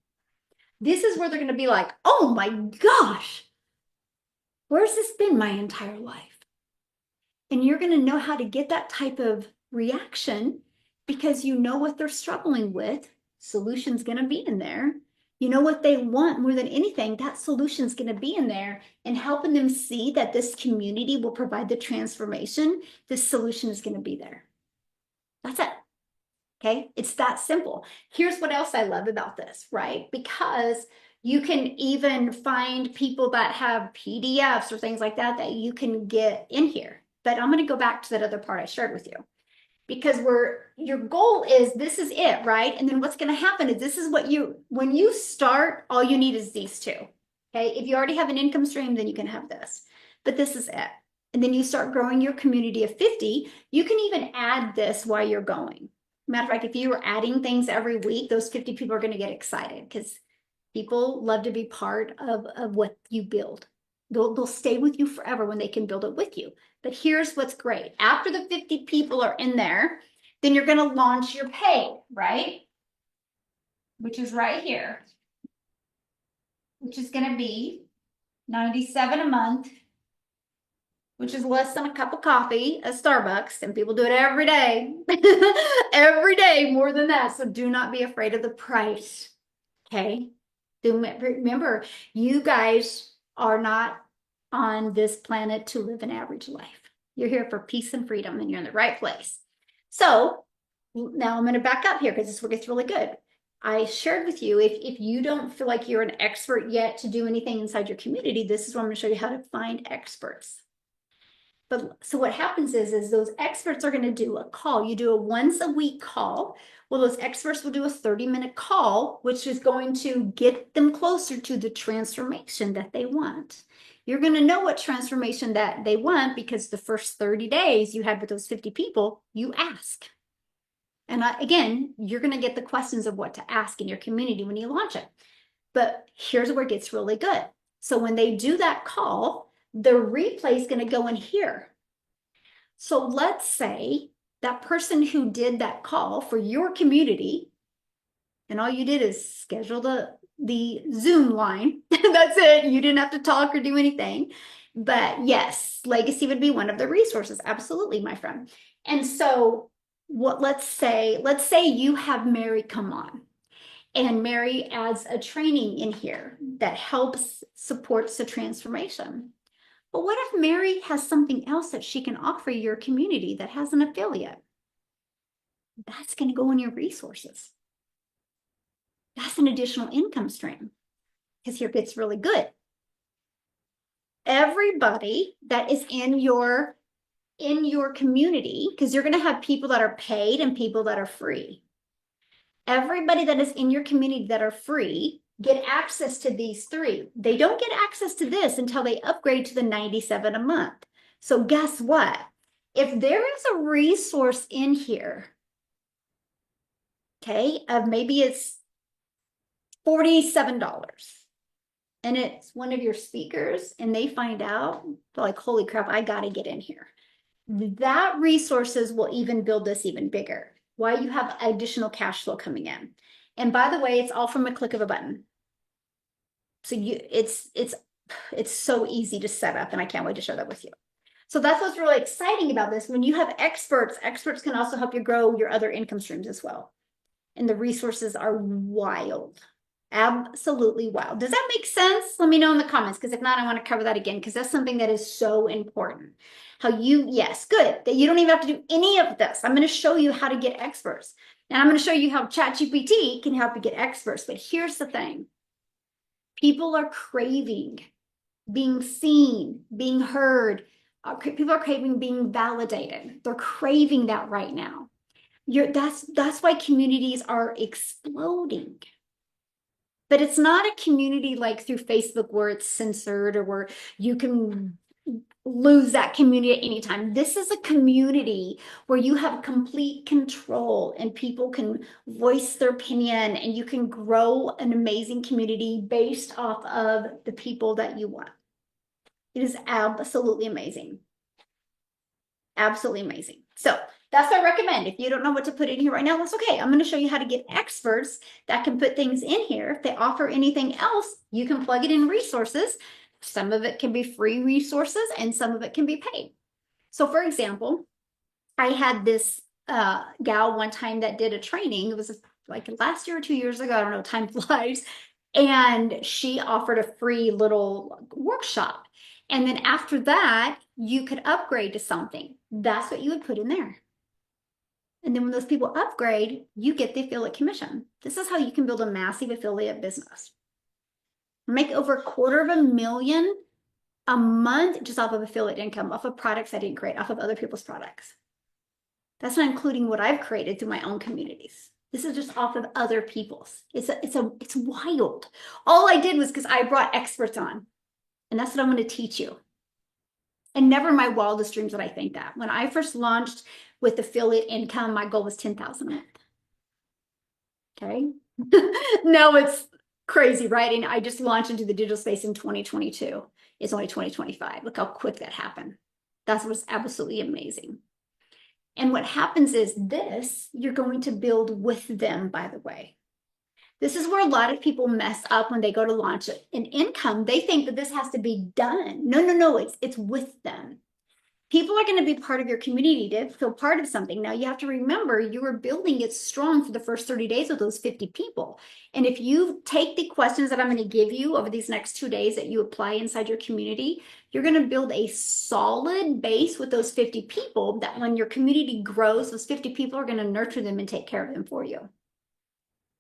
This is where they're going to be like, oh my gosh, where's this been my entire life? And you're going to know how to get that type of reaction because you know what they're struggling with. Solution's going to be in there. You know what they want more than anything. That solution's going to be in there, and helping them see that this community will provide the transformation. This solution is going to be there. That's it. Okay, it's that simple. Here's what else I love about this, right? Because you can even find people that have PDFs or things like that that you can get in here. But I'm going to go back to that other part I shared with you, because your goal is, this is it, right? And then what's going to happen is, this is what when you start, all you need is these 2. Okay, if you already have an income stream, then you can have this, but this is it. And then you start growing your community of 50. You can even add this while you're going. Matter of fact, if you were adding things every week, those 50 people are going to get excited, because people love to be part of what you build. They'll stay with you forever when they can build it with you. But here's what's great. After the 50 people are in there, then you're going to launch your paid, right? Which is right here, which is going to be $97 a month, which is less than a cup of coffee at Starbucks, and people do it every day. Every day, more than that. So do not be afraid of the price. Okay? Remember, you guys are not on this planet to live an average life. You're here for peace and freedom, and you're in the right place. So now I'm going to back up here, because this is where it gets really good. I shared with you, if you don't feel like you're an expert yet to do anything inside your community, this is where I'm going to show you how to find experts. But so what happens is those experts are going to do a call. You do a once a week call. Well, those experts will do a 30-minute call, which is going to get them closer to the transformation that they want. You're going to know what transformation that they want, because the first 30 days you had with those 50 people, you ask. And again, you're going to get the questions of what to ask in your community when you launch it. But here's where it gets really good. So when they do that call, the replay is going to go in here. So let's say that person who did that call for your community, and all you did is schedule the Zoom line. That's it. You didn't have to talk or do anything. But yes, Legacy would be one of the resources. Absolutely, my friend. And so let's say you have Mary come on, and Mary adds a training in here that helps supports the transformation. But what if Mary has something else that she can offer your community that has an affiliate? That's going to go in your resources. That's an additional income stream, because here it gets really good. Everybody that is in your community, because you're going to have people that are paid and people that are free. Everybody that is in your community that are free, get access to these three. They don't get access to this until they upgrade to the 97 a month. So guess what? If there is a resource in here, okay, of maybe it's $47 and it's one of your speakers and they find out, they're like, holy crap, I got to get in here. That resources will even build this even bigger. Why you have additional cash flow coming in. And by the way, it's all from a click of a button. So it's so easy to set up, and I can't wait to share that with you. So that's what's really exciting about this. When you have experts can also help you grow your other income streams as well. And the resources are wild. Absolutely wild. Does that make sense? Let me know in the comments, because if not, I want to cover that again, because that's something that is so important. Yes, good, that you don't even have to do any of this. I'm going to show you how to get experts. And I'm going to show you how ChatGPT can help you get experts. But here's the thing. People are craving being seen, being heard. People are craving being validated. They're craving that right now. That's why communities are exploding. But it's not a community like through Facebook where it's censored or where you can lose that community at any time. This is a community where you have complete control and people can voice their opinion, and you can grow an amazing community based off of the people that you want. It is absolutely amazing. Absolutely amazing. So that's what I recommend. If you don't know what to put in here right now, that's okay. I'm going to show you how to get experts that can put things in here. If they offer anything else, you can plug it in resources. Some of it can be free resources and some of it can be paid. So for example, I had this gal one time that did a training. It was like last year or 2 years ago. I don't know, time flies. And she offered a free little workshop. And then after that, you could upgrade to something. That's what you would put in there. And then when those people upgrade, you get the affiliate commission. This is how you can build a massive affiliate business. Make over $250,000 a month just off of affiliate income, off of products I didn't create, off of other people's products. That's not including what I've created through my own communities. This is just off of other people's. It's wild. All I did was because I brought experts on, and that's what I'm going to teach you. And never in my wildest dreams did I think that. When I first launched with affiliate income, my goal was $10,000 a month. Okay. No, it's crazy, right? And I just launched into the digital space in 2022. It's only 2025. Look how quick that happened. That was absolutely amazing. And what happens is this, you're going to build with them, by the way. This is where a lot of people mess up when they go to launch an income. They think that this has to be done. No, it's with them. People are going to be part of your community to feel part of something. Now, you have to remember you were building it strong for the first 30 days with those 50 people. And if you take the questions that I'm going to give you over these next 2 days that you apply inside your community, you're going to build a solid base with those 50 people that when your community grows, those 50 people are going to nurture them and take care of them for you.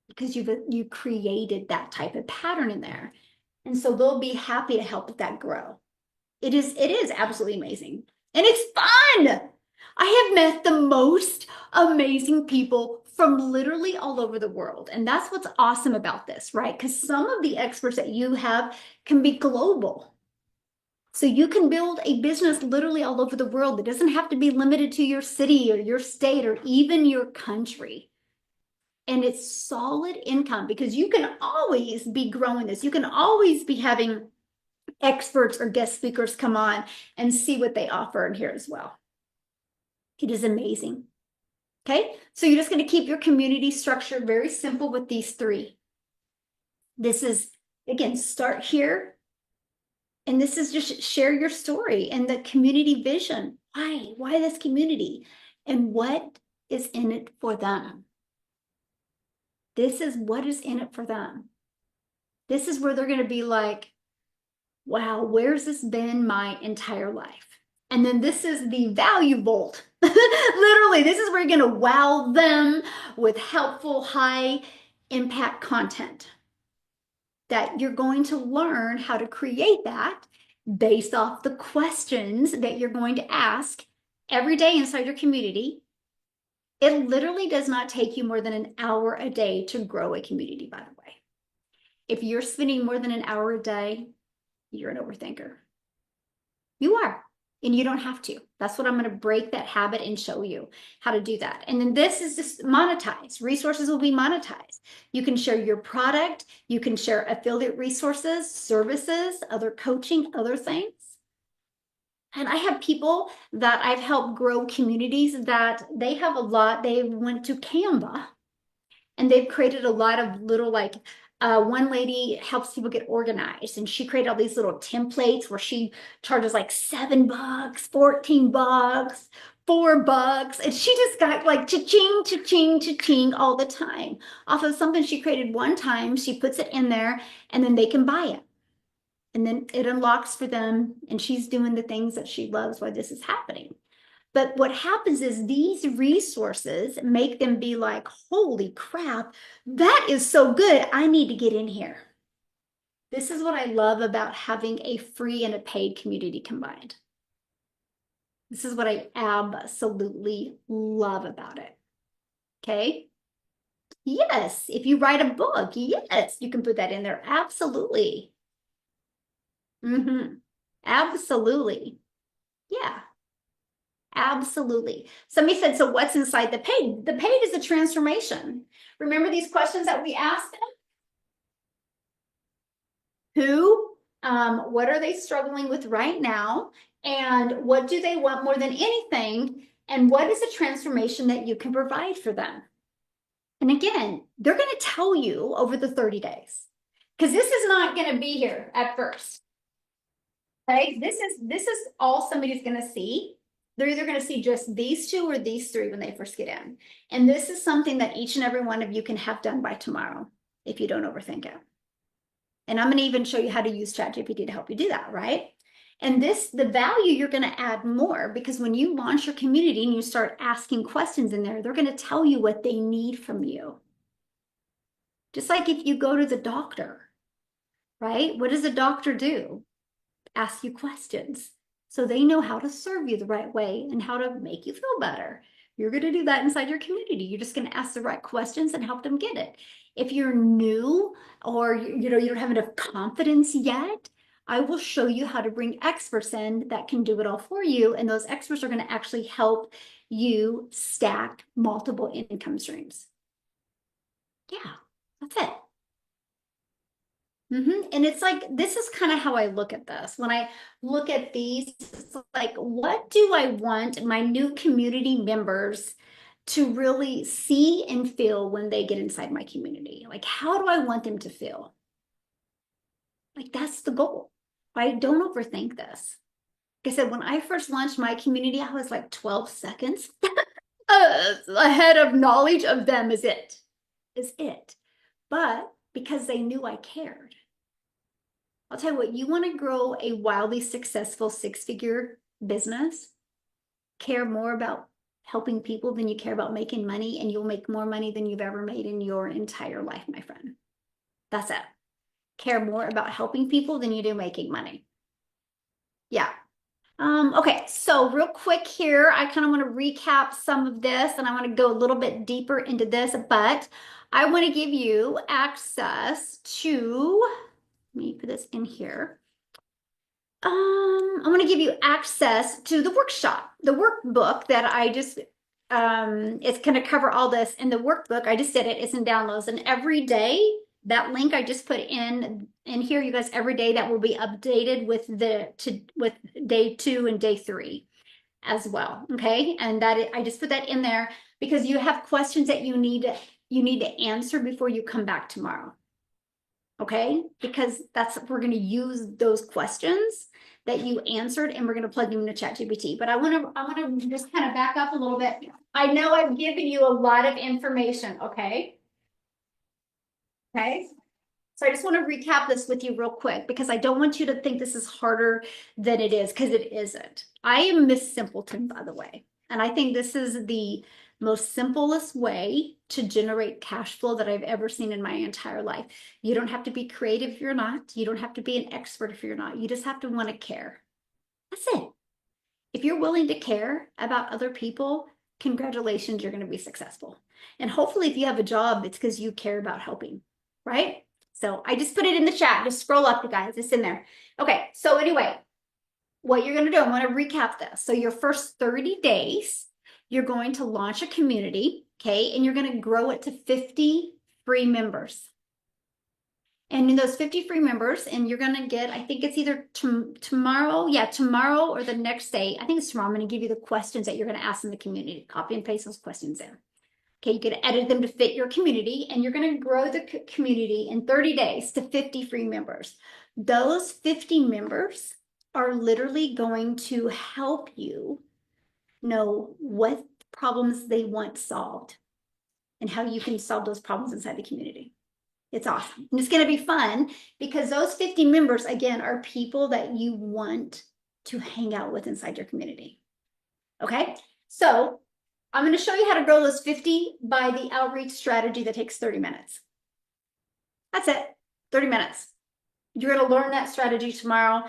Because you created that type of pattern in there. And so they'll be happy to help that grow. It is absolutely amazing. And it's fun. I have met the most amazing people from literally all over the world. And that's what's awesome about this, right? Because some of the experts that you have can be global. So you can build a business literally all over the world. It doesn't have to be limited to your city or your state or even your country. And it's solid income because you can always be growing this. You can always be having experts or guest speakers come on and see what they offer in here as well. It is amazing. Okay, so you're just going to keep your community structure very simple with these three. This is, again, start here. And this is just share your story and the community vision. Why this community? And what is in it for them? This is what is in it for them. This is where they're going to be like, wow, where's this been my entire life? And then this is the value vault. Literally, this is where you're going to wow them with helpful, high impact content that you're going to learn how to create that based off the questions that you're going to ask every day inside your community. It literally does not take you more than an hour a day to grow a community, by the way. If you're spending more than an hour a day, you're an overthinker. You are. And you don't have to. That's what I'm going to break that habit and show you how to do that. And then this is just monetized. Resources will be monetized. You can share your product. You can share affiliate resources, services, other coaching, other things. And I have people that I've helped grow communities that they have a lot. They went to Canva and they've created a lot of little like one lady helps people get organized and she created all these little templates where she charges like $7, $14, $4, and she just got like cha-ching, cha-ching, cha-ching all the time off of something she created one time. She puts it in there and then they can buy it, and then it unlocks for them, and she's doing the things that she loves while this is happening. But what happens is these resources make them be like, holy crap, that is so good. I need to get in here. This is what I love about having a free and a paid community combined. This is what I absolutely love about it. Okay. Yes. If you write a book, yes, you can put that in there. Absolutely. Absolutely. Yeah. Absolutely. Somebody said, so what's inside the paid? The paid is a transformation. Remember these questions that we asked them? Who, what are they struggling with right now? And what do they want more than anything? And what is a transformation that you can provide for them? And again, they're going to tell you over the 30 days, because this is not going to be here at first. Okay, this is all somebody's going to see. They're either going to see just these two or these three when they first get in. And this is something that each and every one of you can have done by tomorrow if you don't overthink it. And I'm going to even show you how to use ChatGPT to help you do that, right? And the value you're going to add more, because when you launch your community and you start asking questions in there, they're going to tell you what they need from you. Just like if you go to the doctor, right? What does the doctor do? Ask you questions. So they know how to serve you the right way and how to make you feel better. You're going to do that inside your community. You're just going to ask the right questions and help them get it. If you're new or you don't have enough confidence yet, I will show you how to bring experts in that can do it all for you. And those experts are going to actually help you stack multiple income streams. Yeah, that's it. And it's like, this is kind of how I look at this. When I look at these, it's like, what do I want my new community members to really see and feel when they get inside my community? Like, how do I want them to feel? Like, that's the goal, right? Don't overthink this. Like I said, when I first launched my community, I was like 12 seconds ahead of knowledge of them is it. But because they knew I cared. I'll tell you what, you want to grow a wildly successful six-figure business, care more about helping people than you care about making money, and you'll make more money than you've ever made in your entire life, my friend. That's it. Care more about helping people than you do making money. Yeah. Okay, so real quick here, I kind of want to recap some of this, and I want to go a little bit deeper into this, but I want to give you access to, let me put this in here. I want to give you access to the workshop, the workbook that I just, it's going to cover all this. In the workbook, I just did it, it's in downloads, and every day, that link I just put in here, you guys, every day that will be updated with with day 2 and day 3 as well. Okay, and I just put that in there because you have questions that you need to answer before you come back tomorrow. Okay, because we're going to use those questions that you answered and we're going to plug them into ChatGPT. But I want to just kind of back up a little bit. I know I've given you a lot of information. Okay. So I just want to recap this with you real quick because I don't want you to think this is harder than it is, because it isn't. I am Miss Simpleton, by the way. And I think this is the most simplest way to generate cash flow that I've ever seen in my entire life. You don't have to be creative if you're not. You don't have to be an expert if you're not. You just have to want to care. That's it. If you're willing to care about other people, congratulations, you're going to be successful. And hopefully if you have a job, it's because you care about helping, right? So I just put it in the chat. Just scroll up, you guys. It's in there. Okay, so anyway, what you're going to do, I'm going to recap this. So your first 30 days, you're going to launch a community, okay? And you're going to grow it to 50 free members. And in those 50 free members, and you're going to get, I think it's either tomorrow, yeah, tomorrow or the next day. I think it's tomorrow. I'm going to give you the questions that you're going to ask in the community. Copy and paste those questions in. Okay, you can edit them to fit your community, and you're going to grow the community in 30 days to 50 free members. Those 50 members are literally going to help you know what problems they want solved and how you can solve those problems inside the community. It's awesome. And it's going to be fun because those 50 members, again, are people that you want to hang out with inside your community. Okay, so I'm going to show you how to grow those 50 by the outreach strategy that takes 30 minutes. That's it, 30 minutes. You're going to learn that strategy tomorrow.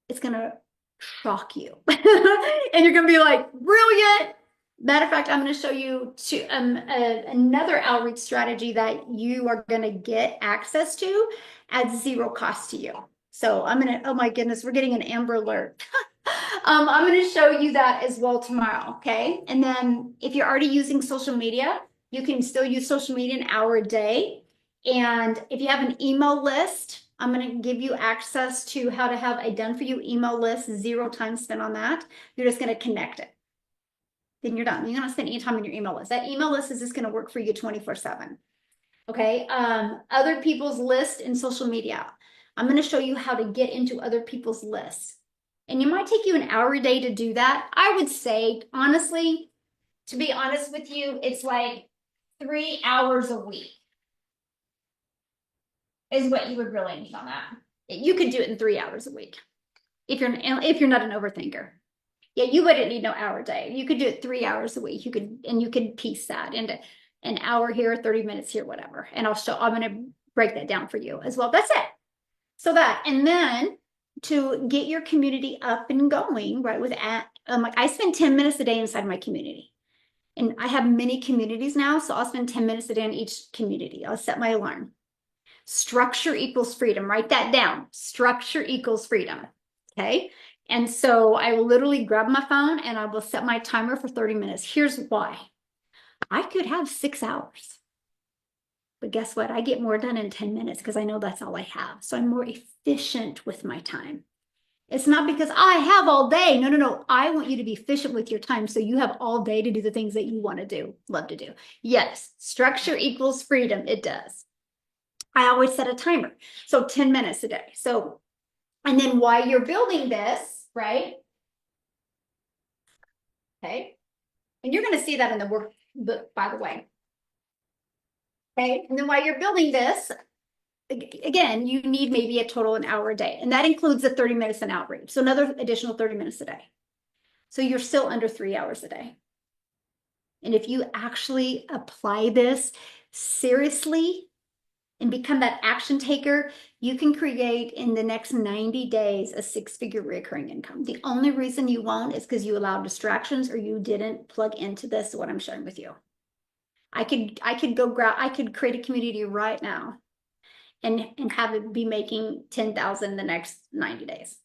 It's going to shock you. And you're going to be like, brilliant. Matter of fact, I'm going to show you another outreach strategy that you are going to get access to at zero cost to you. So I'm going to, oh my goodness, we're getting an Amber Alert. I'm going to show you that as well tomorrow, okay? And then if you're already using social media, you can still use social media an hour a day. And if you have an email list, I'm going to give you access to how to have a done-for-you email list, 0 time spent on that. You're just going to connect it. Then you're done. You're not going to spend any time on your email list. That email list is just going to work for you 24/7. Okay? Other people's list in social media. I'm going to show you how to get into other people's lists. And it might take you an hour a day to do that. I would say, honestly, to be honest with you, it's like 3 hours a week is what you would really need on that. You could do it in 3 hours a week if you're not an overthinker. Yeah, you wouldn't need no hour a day. You could do it 3 hours a week. You could piece that into an hour here, 30 minutes here, whatever. And I'm going to break that down for you as well. That's it. So that, and then to get your community up and going, right, I spend 10 minutes a day inside my community. And I have many communities now, so I'll spend 10 minutes a day in each community. I'll set my alarm. Structure equals freedom. Write that down. Structure equals freedom. Okay? And so I will literally grab my phone and I will set my timer for 30 minutes. Here's why. I could have 6 hours. But guess what? I get more done in 10 minutes because I know that's all I have. So I'm more efficient with my time. It's not because I have all day. No, no, no. I want you to be efficient with your time so you have all day to do the things that you want to do, love to do. Yes, structure equals freedom. It does. I always set a timer. So 10 minutes a day. So, and then while you're building this, right? Okay. And you're going to see that in the workbook, by the way. Okay. And then while you're building this, again, you need maybe a total an hour a day. And that includes the 30 minutes in outreach. So another additional 30 minutes a day. So you're still under 3 hours a day. And if you actually apply this seriously and become that action taker, you can create in the next 90 days a 6-figure recurring income. The only reason you won't is because you allowed distractions or you didn't plug into this, what I'm sharing with you. I could create a community right now and have it be making 10,000 the next 90 days.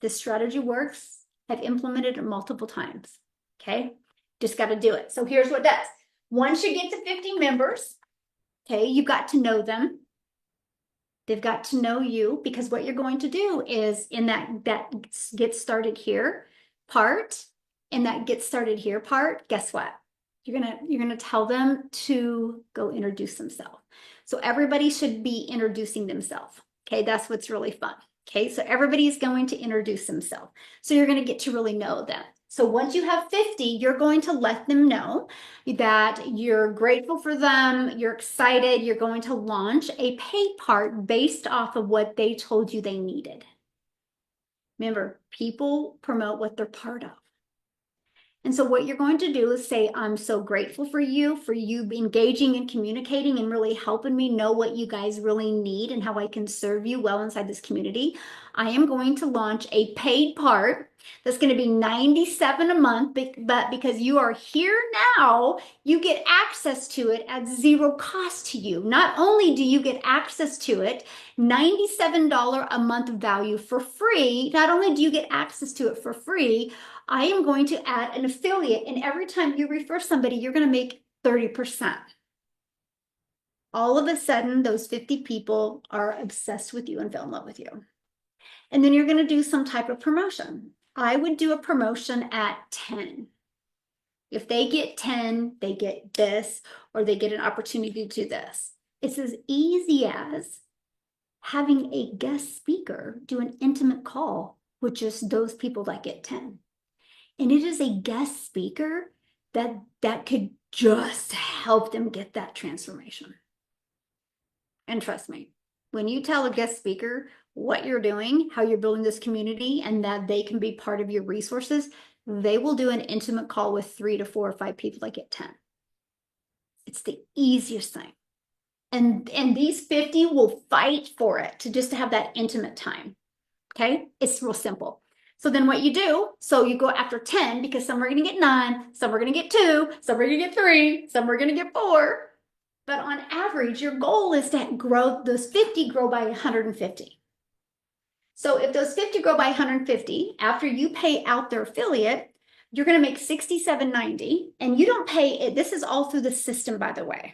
This strategy works. I've implemented it multiple times. Okay. Just got to do it. So here's what it does. Once you get to 50 members, okay, you've got to know them. They've got to know you, because what you're going to do is in that get started here part, in that get started here part, guess what? You're gonna tell them to go introduce themselves. So everybody should be introducing themselves. Okay, that's what's really fun. Okay, so everybody's going to introduce themselves. So you're going to get to really know them. So once you have 50, you're going to let them know that you're grateful for them, you're excited, you're going to launch a pay part based off of what they told you they needed. Remember, people promote what they're part of. And so what you're going to do is say, I'm so grateful for you engaging and communicating and really helping me know what you guys really need and how I can serve you well inside this community. I am going to launch a paid part that's going to be $97 a month, but because you are here now, you get access to it at zero cost to you. Not only do you get access to it, $97 a month value for free, not only do you get access to it for free, I am going to add an affiliate, and every time you refer somebody, you're going to make 30%. All of a sudden, those 50 people are obsessed with you and fell in love with you. And then you're going to do some type of promotion. I would do a promotion at 10. If they get 10, they get this, or they get an opportunity to do this. It's as easy as having a guest speaker do an intimate call with just those people that get 10. And it is a guest speaker that could just help them get that transformation. And trust me, when you tell a guest speaker what you're doing, how you're building this community, and that they can be part of your resources, they will do an intimate call with 3 to 4 or 5 people that get 10. It's the easiest thing. And these 50 will fight for it to just have that intimate time. Okay, it's real simple. So then what you do, so you go after 10 because some are going to get 9, some are going to get 2, some are going to get 3, some are going to get 4. But on average, your goal is to grow those 50 grow by 150. So if those 50 grow by 150, after you pay out their affiliate, you're going to make $67.90, and you don't pay it. This is all through the system, by the way.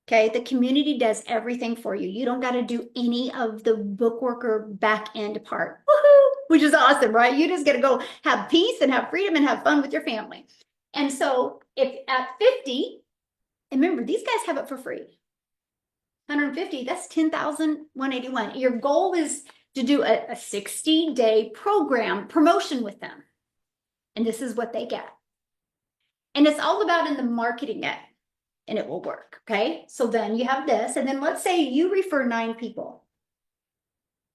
Okay, the community does everything for you. You don't got to do any of the bookwork or back end part. Woohoo! Which is awesome, right? You just got to go have peace and have freedom and have fun with your family. And so if at 50, and remember, these guys have it for free. 150, that's $10,181. Your goal is to do a 60-day promotion with them. And this is what they get. And it's all about in the marketing it. And it will work, okay? So then you have this, and then let's say you refer 9 people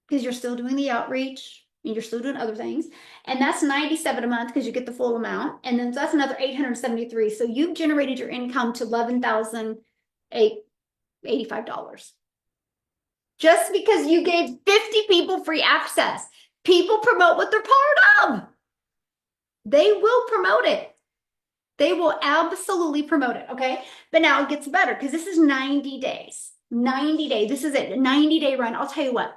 because you're still doing the outreach and you're still doing other things, and that's $97 a month because you get the full amount, and then that's another $873. So you've generated your income to $11,085 just because you gave 50 people free access. People promote what they're part of. They will promote it. They will absolutely promote it, okay? But now it gets better because this is 90 days. 90 days. This is a 90-day run. I'll tell you what.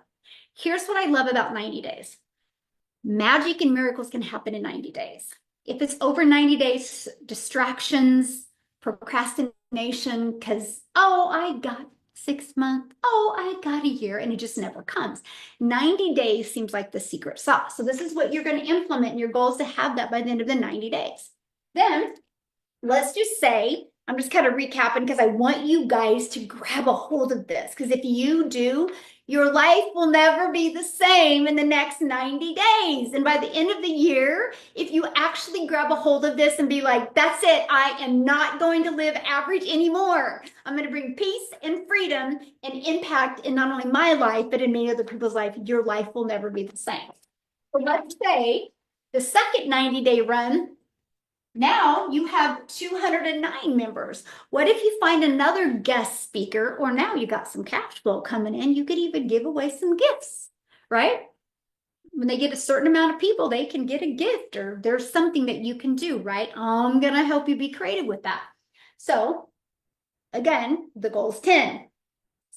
Here's what I love about 90 days. Magic and miracles can happen in 90 days. If it's over 90 days, distractions, procrastination, because, oh, I got 6 months. Oh, I got a year, and it just never comes. 90 days seems like the secret sauce. So this is what you're going to implement, and your goal is to have that by the end of the 90 days. Then let's just say, I'm just kind of recapping because I want you guys to grab a hold of this, because if you do, your life will never be the same in the next 90 days. And by the end of the year, if you actually grab a hold of this and be like, that's it, I am not going to live average anymore. I'm going to bring peace and freedom and impact in not only my life, but in many other people's life. Your life will never be the same. So let's say the second 90-day run, now you have 209 members. What if you find another guest speaker, or now you got some cash flow coming in, you could even give away some gifts, right? When they get a certain amount of people, they can get a gift, or there's something that you can do, right? I'm going to help you be creative with that. So again, the goal is 10.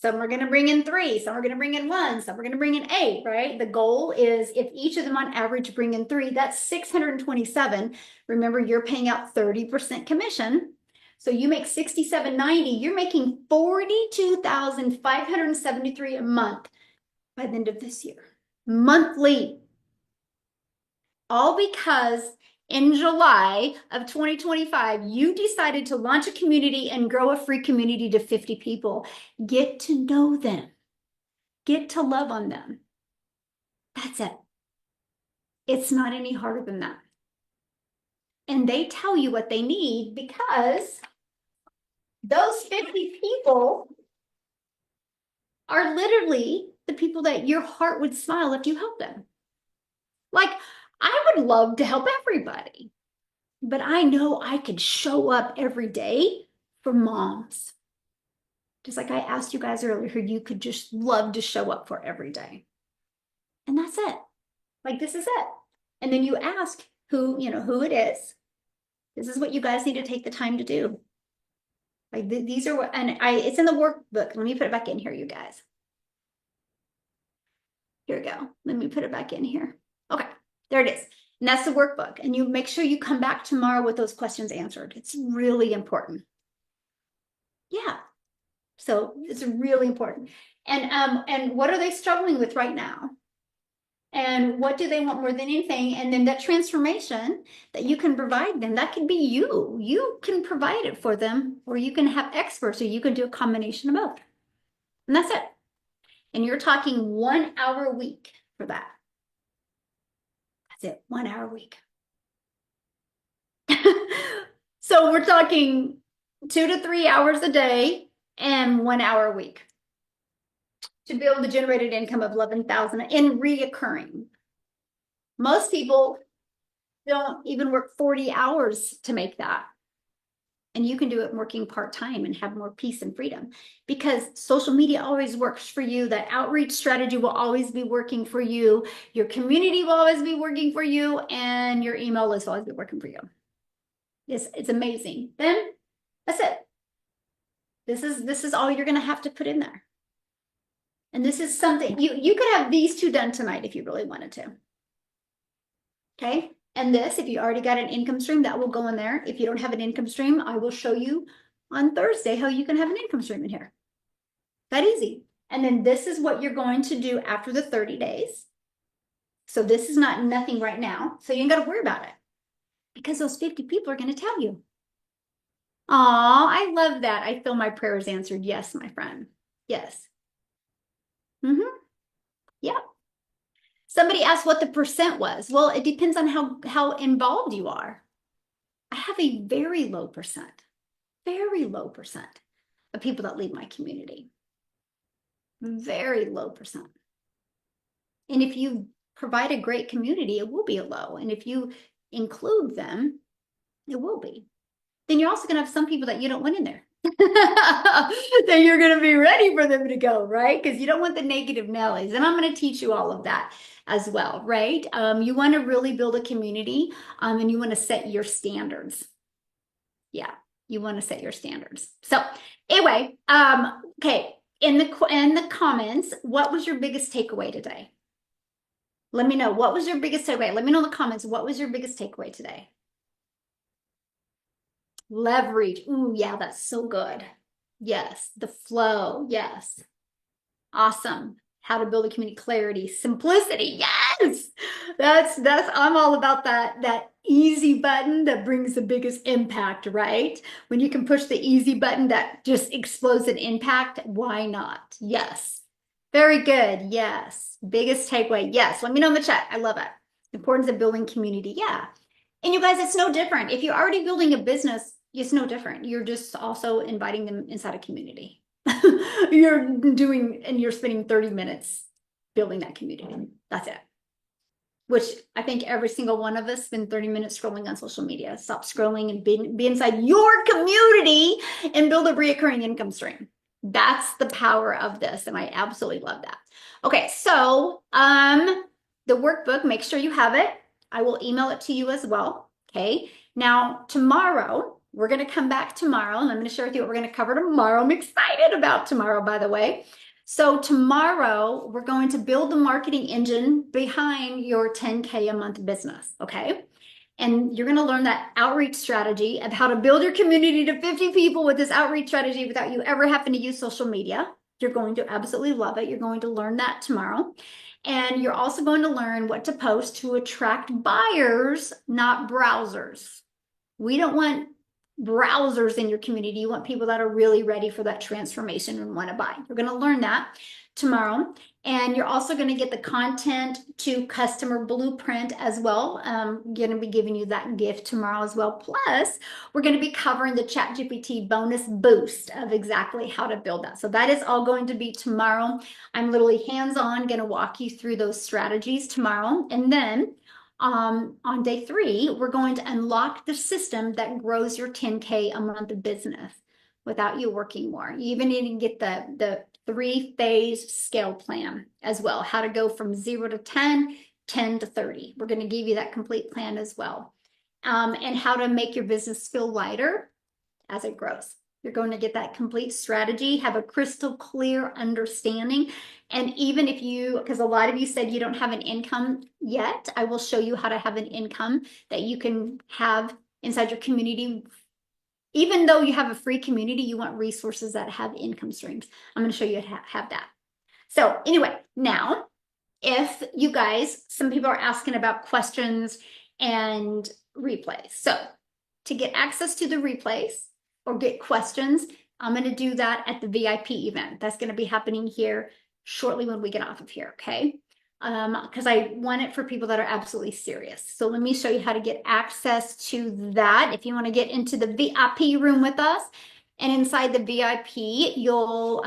Some are going to bring in 3, some are going to bring in 1, some are going to bring in 8, right? The goal is if each of them on average bring in 3, that's 627. Remember, you're paying out 30% commission. So you make $67.90, you're making $42,573 a month by the end of this year. Monthly. All because in July of 2025, you decided to launch a community and grow a free community to 50 people. Get to know them. Get to love on them. That's it. It's not any harder than that. And they tell you what they need because those 50 people are literally the people that your heart would smile if you help them. Like, I would love to help everybody. but I know I could show up every day for moms. Just like I asked you guys earlier, who you could just love to show up for every day. And that's it. Like, this is it. And then you ask who it is. This is what you guys need to take the time to do. Like these are what, and it's in the workbook. Let me put it back in here, you guys. Here we go. Let me put it back in here. Okay, there it is. And that's the workbook. And you make sure you come back tomorrow with those questions answered. It's really important. Yeah. So it's really important. And what are they struggling with right now? And what do they want more than anything? And then that transformation that you can provide them, that can be you. You can provide it for them, or you can have experts, or you can do a combination of both. And that's it. And you're talking 1 hour a week for that. That's it, 1 hour a week. So we're talking 2 to 3 hours a day and 1 hour a week to build the generated income of 11,000 in reoccurring. Most people don't even work 40 hours to make that. And you can do it working part-time and have more peace and freedom, because social media always works for you. That outreach strategy will always be working for you. Your community will always be working for you, and your email list will always be working for you. It's amazing. Then that's it. This is all you're going to have to put in there. And this is something you could have these two done tonight if you really wanted to. Okay. And this, if you already got an income stream, that will go in there. If you don't have an income stream, I will show you on Thursday how you can have an income stream in here. That easy. And then this is what you're going to do after the 30 days. So this is nothing right now. So you ain't got to worry about it, because those 50 people are going to tell you. Aw, I love that. I feel my prayers answered. Yes, my friend. Yes. Yeah. Somebody asked what the percent was. Well, it depends on how involved you are. I have a very low percent of people that leave my community. Very low percent. And if you provide a great community, it will be a low. And if you include them, it will be. Then you're also going to have some people that you don't want in there. Then you're going to be ready for them to go, right? Because you don't want the negative Nellies. And I'm going to teach you all of that as well, right? You want to really build a community, and you want to set your standards. Yeah, you want to set your standards. So anyway, okay, in the comments, what was your biggest takeaway today? Let me know. What was your biggest takeaway? Let me know in the comments. What was your biggest takeaway today? Leverage. Ooh, yeah, that's so good. Yes. The flow. Yes. Awesome. How to build a community. Clarity. Simplicity. Yes. That's I'm all about that easy button that brings the biggest impact, right? When you can push the easy button that just explodes an impact, why not? Yes. Very good. Yes. Biggest takeaway. Yes. Let me know in the chat. I love it. Importance of building community. Yeah. And you guys, it's no different. If you're already building a business, it's no different. You're just also inviting them inside a community. You're spending 30 minutes building that community. That's it. Which I think every single one of us spend 30 minutes scrolling on social media. Stop scrolling and be inside your community and build a recurring income stream. That's the power of this. And I absolutely love that. Okay, so the workbook, make sure you have it. I will email it to you as well. Okay. Now, tomorrow, we're going to come back tomorrow, and I'm going to share with you what we're going to cover tomorrow. I'm excited about tomorrow, by the way. So tomorrow, we're going to build the marketing engine behind your 10K a month business. Okay. And you're going to learn that outreach strategy of how to build your community to 50 people with this outreach strategy without you ever having to use social media. You're going to absolutely love it. You're going to learn that tomorrow. And you're also going to learn what to post to attract buyers, not browsers. We don't want browsers in your community. You want people that are really ready for that transformation and want to buy. You're going to learn that tomorrow. And you're also going to get the content to customer blueprint as well. I'm going to be giving you that gift tomorrow as well. Plus, we're going to be covering the ChatGPT bonus boost of exactly how to build that. So that is all going to be tomorrow. I'm literally hands-on going to walk you through those strategies tomorrow. And then on day 3, we're going to unlock the system that grows your 10K a month of business without you working more. You even need to get the 3-phase scale plan as well, how to go from 0 to 10, 10 to 30. We're going to give you that complete plan as well. And how to make your business feel lighter as it grows. You're going to get that complete strategy, have a crystal clear understanding. And even if you, because a lot of you said you don't have an income yet, I will show you how to have an income that you can have inside your community. Even though you have a free community, you want resources that have income streams. I'm going to show you how to have that. So anyway, now, if you guys, some people are asking about questions and replays. So to get access to the replays or get questions, I'm going to do that at the VIP event. That's going to be happening here shortly when we get off of here, okay? Because I want it for people that are absolutely serious. So let me show you how to get access to that. If you want to get into the VIP room with us, and inside the VIP, you'll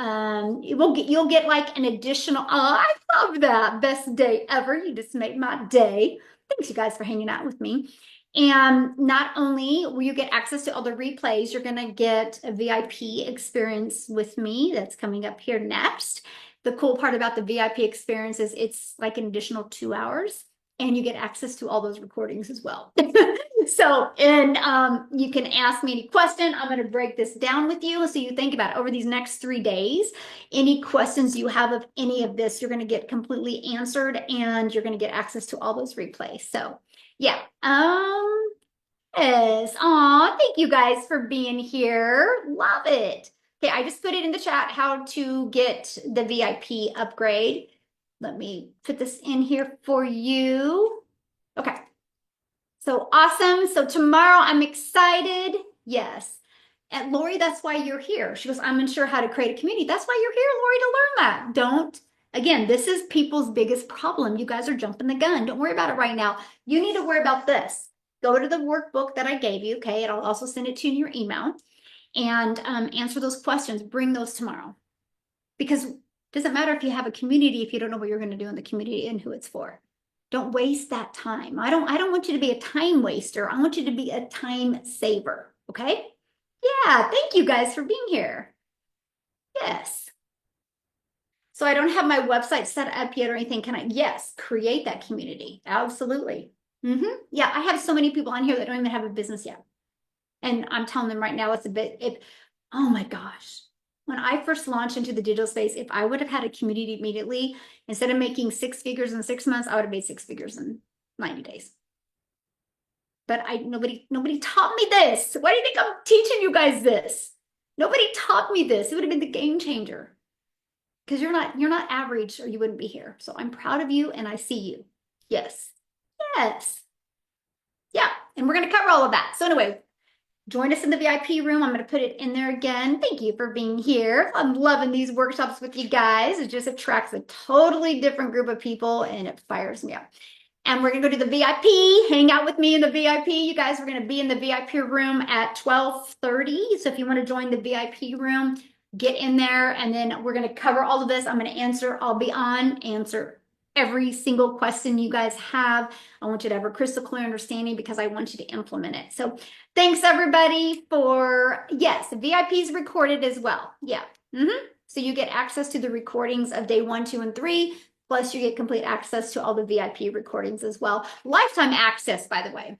get like an additional. Oh, I love that. Best day ever. You just made my day. Thanks you guys for hanging out with me. And not only will you get access to all the replays, you're going to get a VIP experience with me that's coming up here next. The cool part about the VIP experience is it's like an additional 2 hours, and you get access to all those recordings as well. So, and you can ask me any question. I'm going to break this down with you so you think about it over these next 3 days. Any questions you have of any of this, you're going to get completely answered, and you're going to get access to all those replays. So, yeah. Yes. Aw, thank you guys for being here. Love it. Okay, I just put it in the chat how to get the VIP upgrade. Let me put this in here for you. Okay. So awesome. So tomorrow I'm excited. Yes. And Lori, that's why you're here. She goes, I'm unsure how to create a community. That's why you're here, Lori, to learn that. Don't, again, this is people's biggest problem. You guys are jumping the gun. Don't worry about it right now. You need to worry about this. Go to the workbook that I gave you, okay? And I'll also send it to you in your email. And answer those questions. Bring those tomorrow. Because it doesn't matter if you have a community if you don't know what you're going to do in the community and who it's for. Don't waste that time. I don't want you to be a time waster. I want you to be a time saver, okay? Yeah, thank you guys for being here. Yes. So I don't have my website set up yet or anything. Can I? Yes, create that community. Absolutely. Yeah, I have so many people on here that don't even have a business yet. And I'm telling them right now, it's a bit, oh my gosh. When I first launched into the digital space, if I would have had a community immediately, instead of making 6 figures in 6 months, I would have made 6 figures in 90 days. But nobody taught me this. Why do you think I'm teaching you guys this? Nobody taught me this. It would have been the game changer. Because you're not average or you wouldn't be here. So I'm proud of you and I see you. Yes. Yes. Yeah. And we're going to cover all of that. So anyway, join us in the VIP room. I'm going to put it in there again. Thank you for being here. I'm loving these workshops with you guys. It just attracts a totally different group of people and it fires me up. And we're going to go to the VIP, hang out with me in the VIP. You guys, we're going to be in the VIP room at 12:30. So if you want to join the VIP room, get in there and then we're going to cover all of this. I'm going to answer. I'll be on, answer every single question you guys have. I want you to have a crystal clear understanding because I want you to implement it. So thanks everybody for, yes, the VIP is recorded as well. Yeah. So you get access to the recordings of day 1, 2, and 3, plus you get complete access to all the VIP recordings as well. Lifetime access, by the way,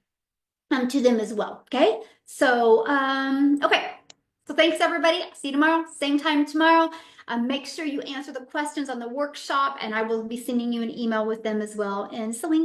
to them as well. Okay. So, okay. So thanks everybody. See you tomorrow, same time tomorrow. Make sure you answer the questions on the workshop and I will be sending you an email with them as well. And Celine.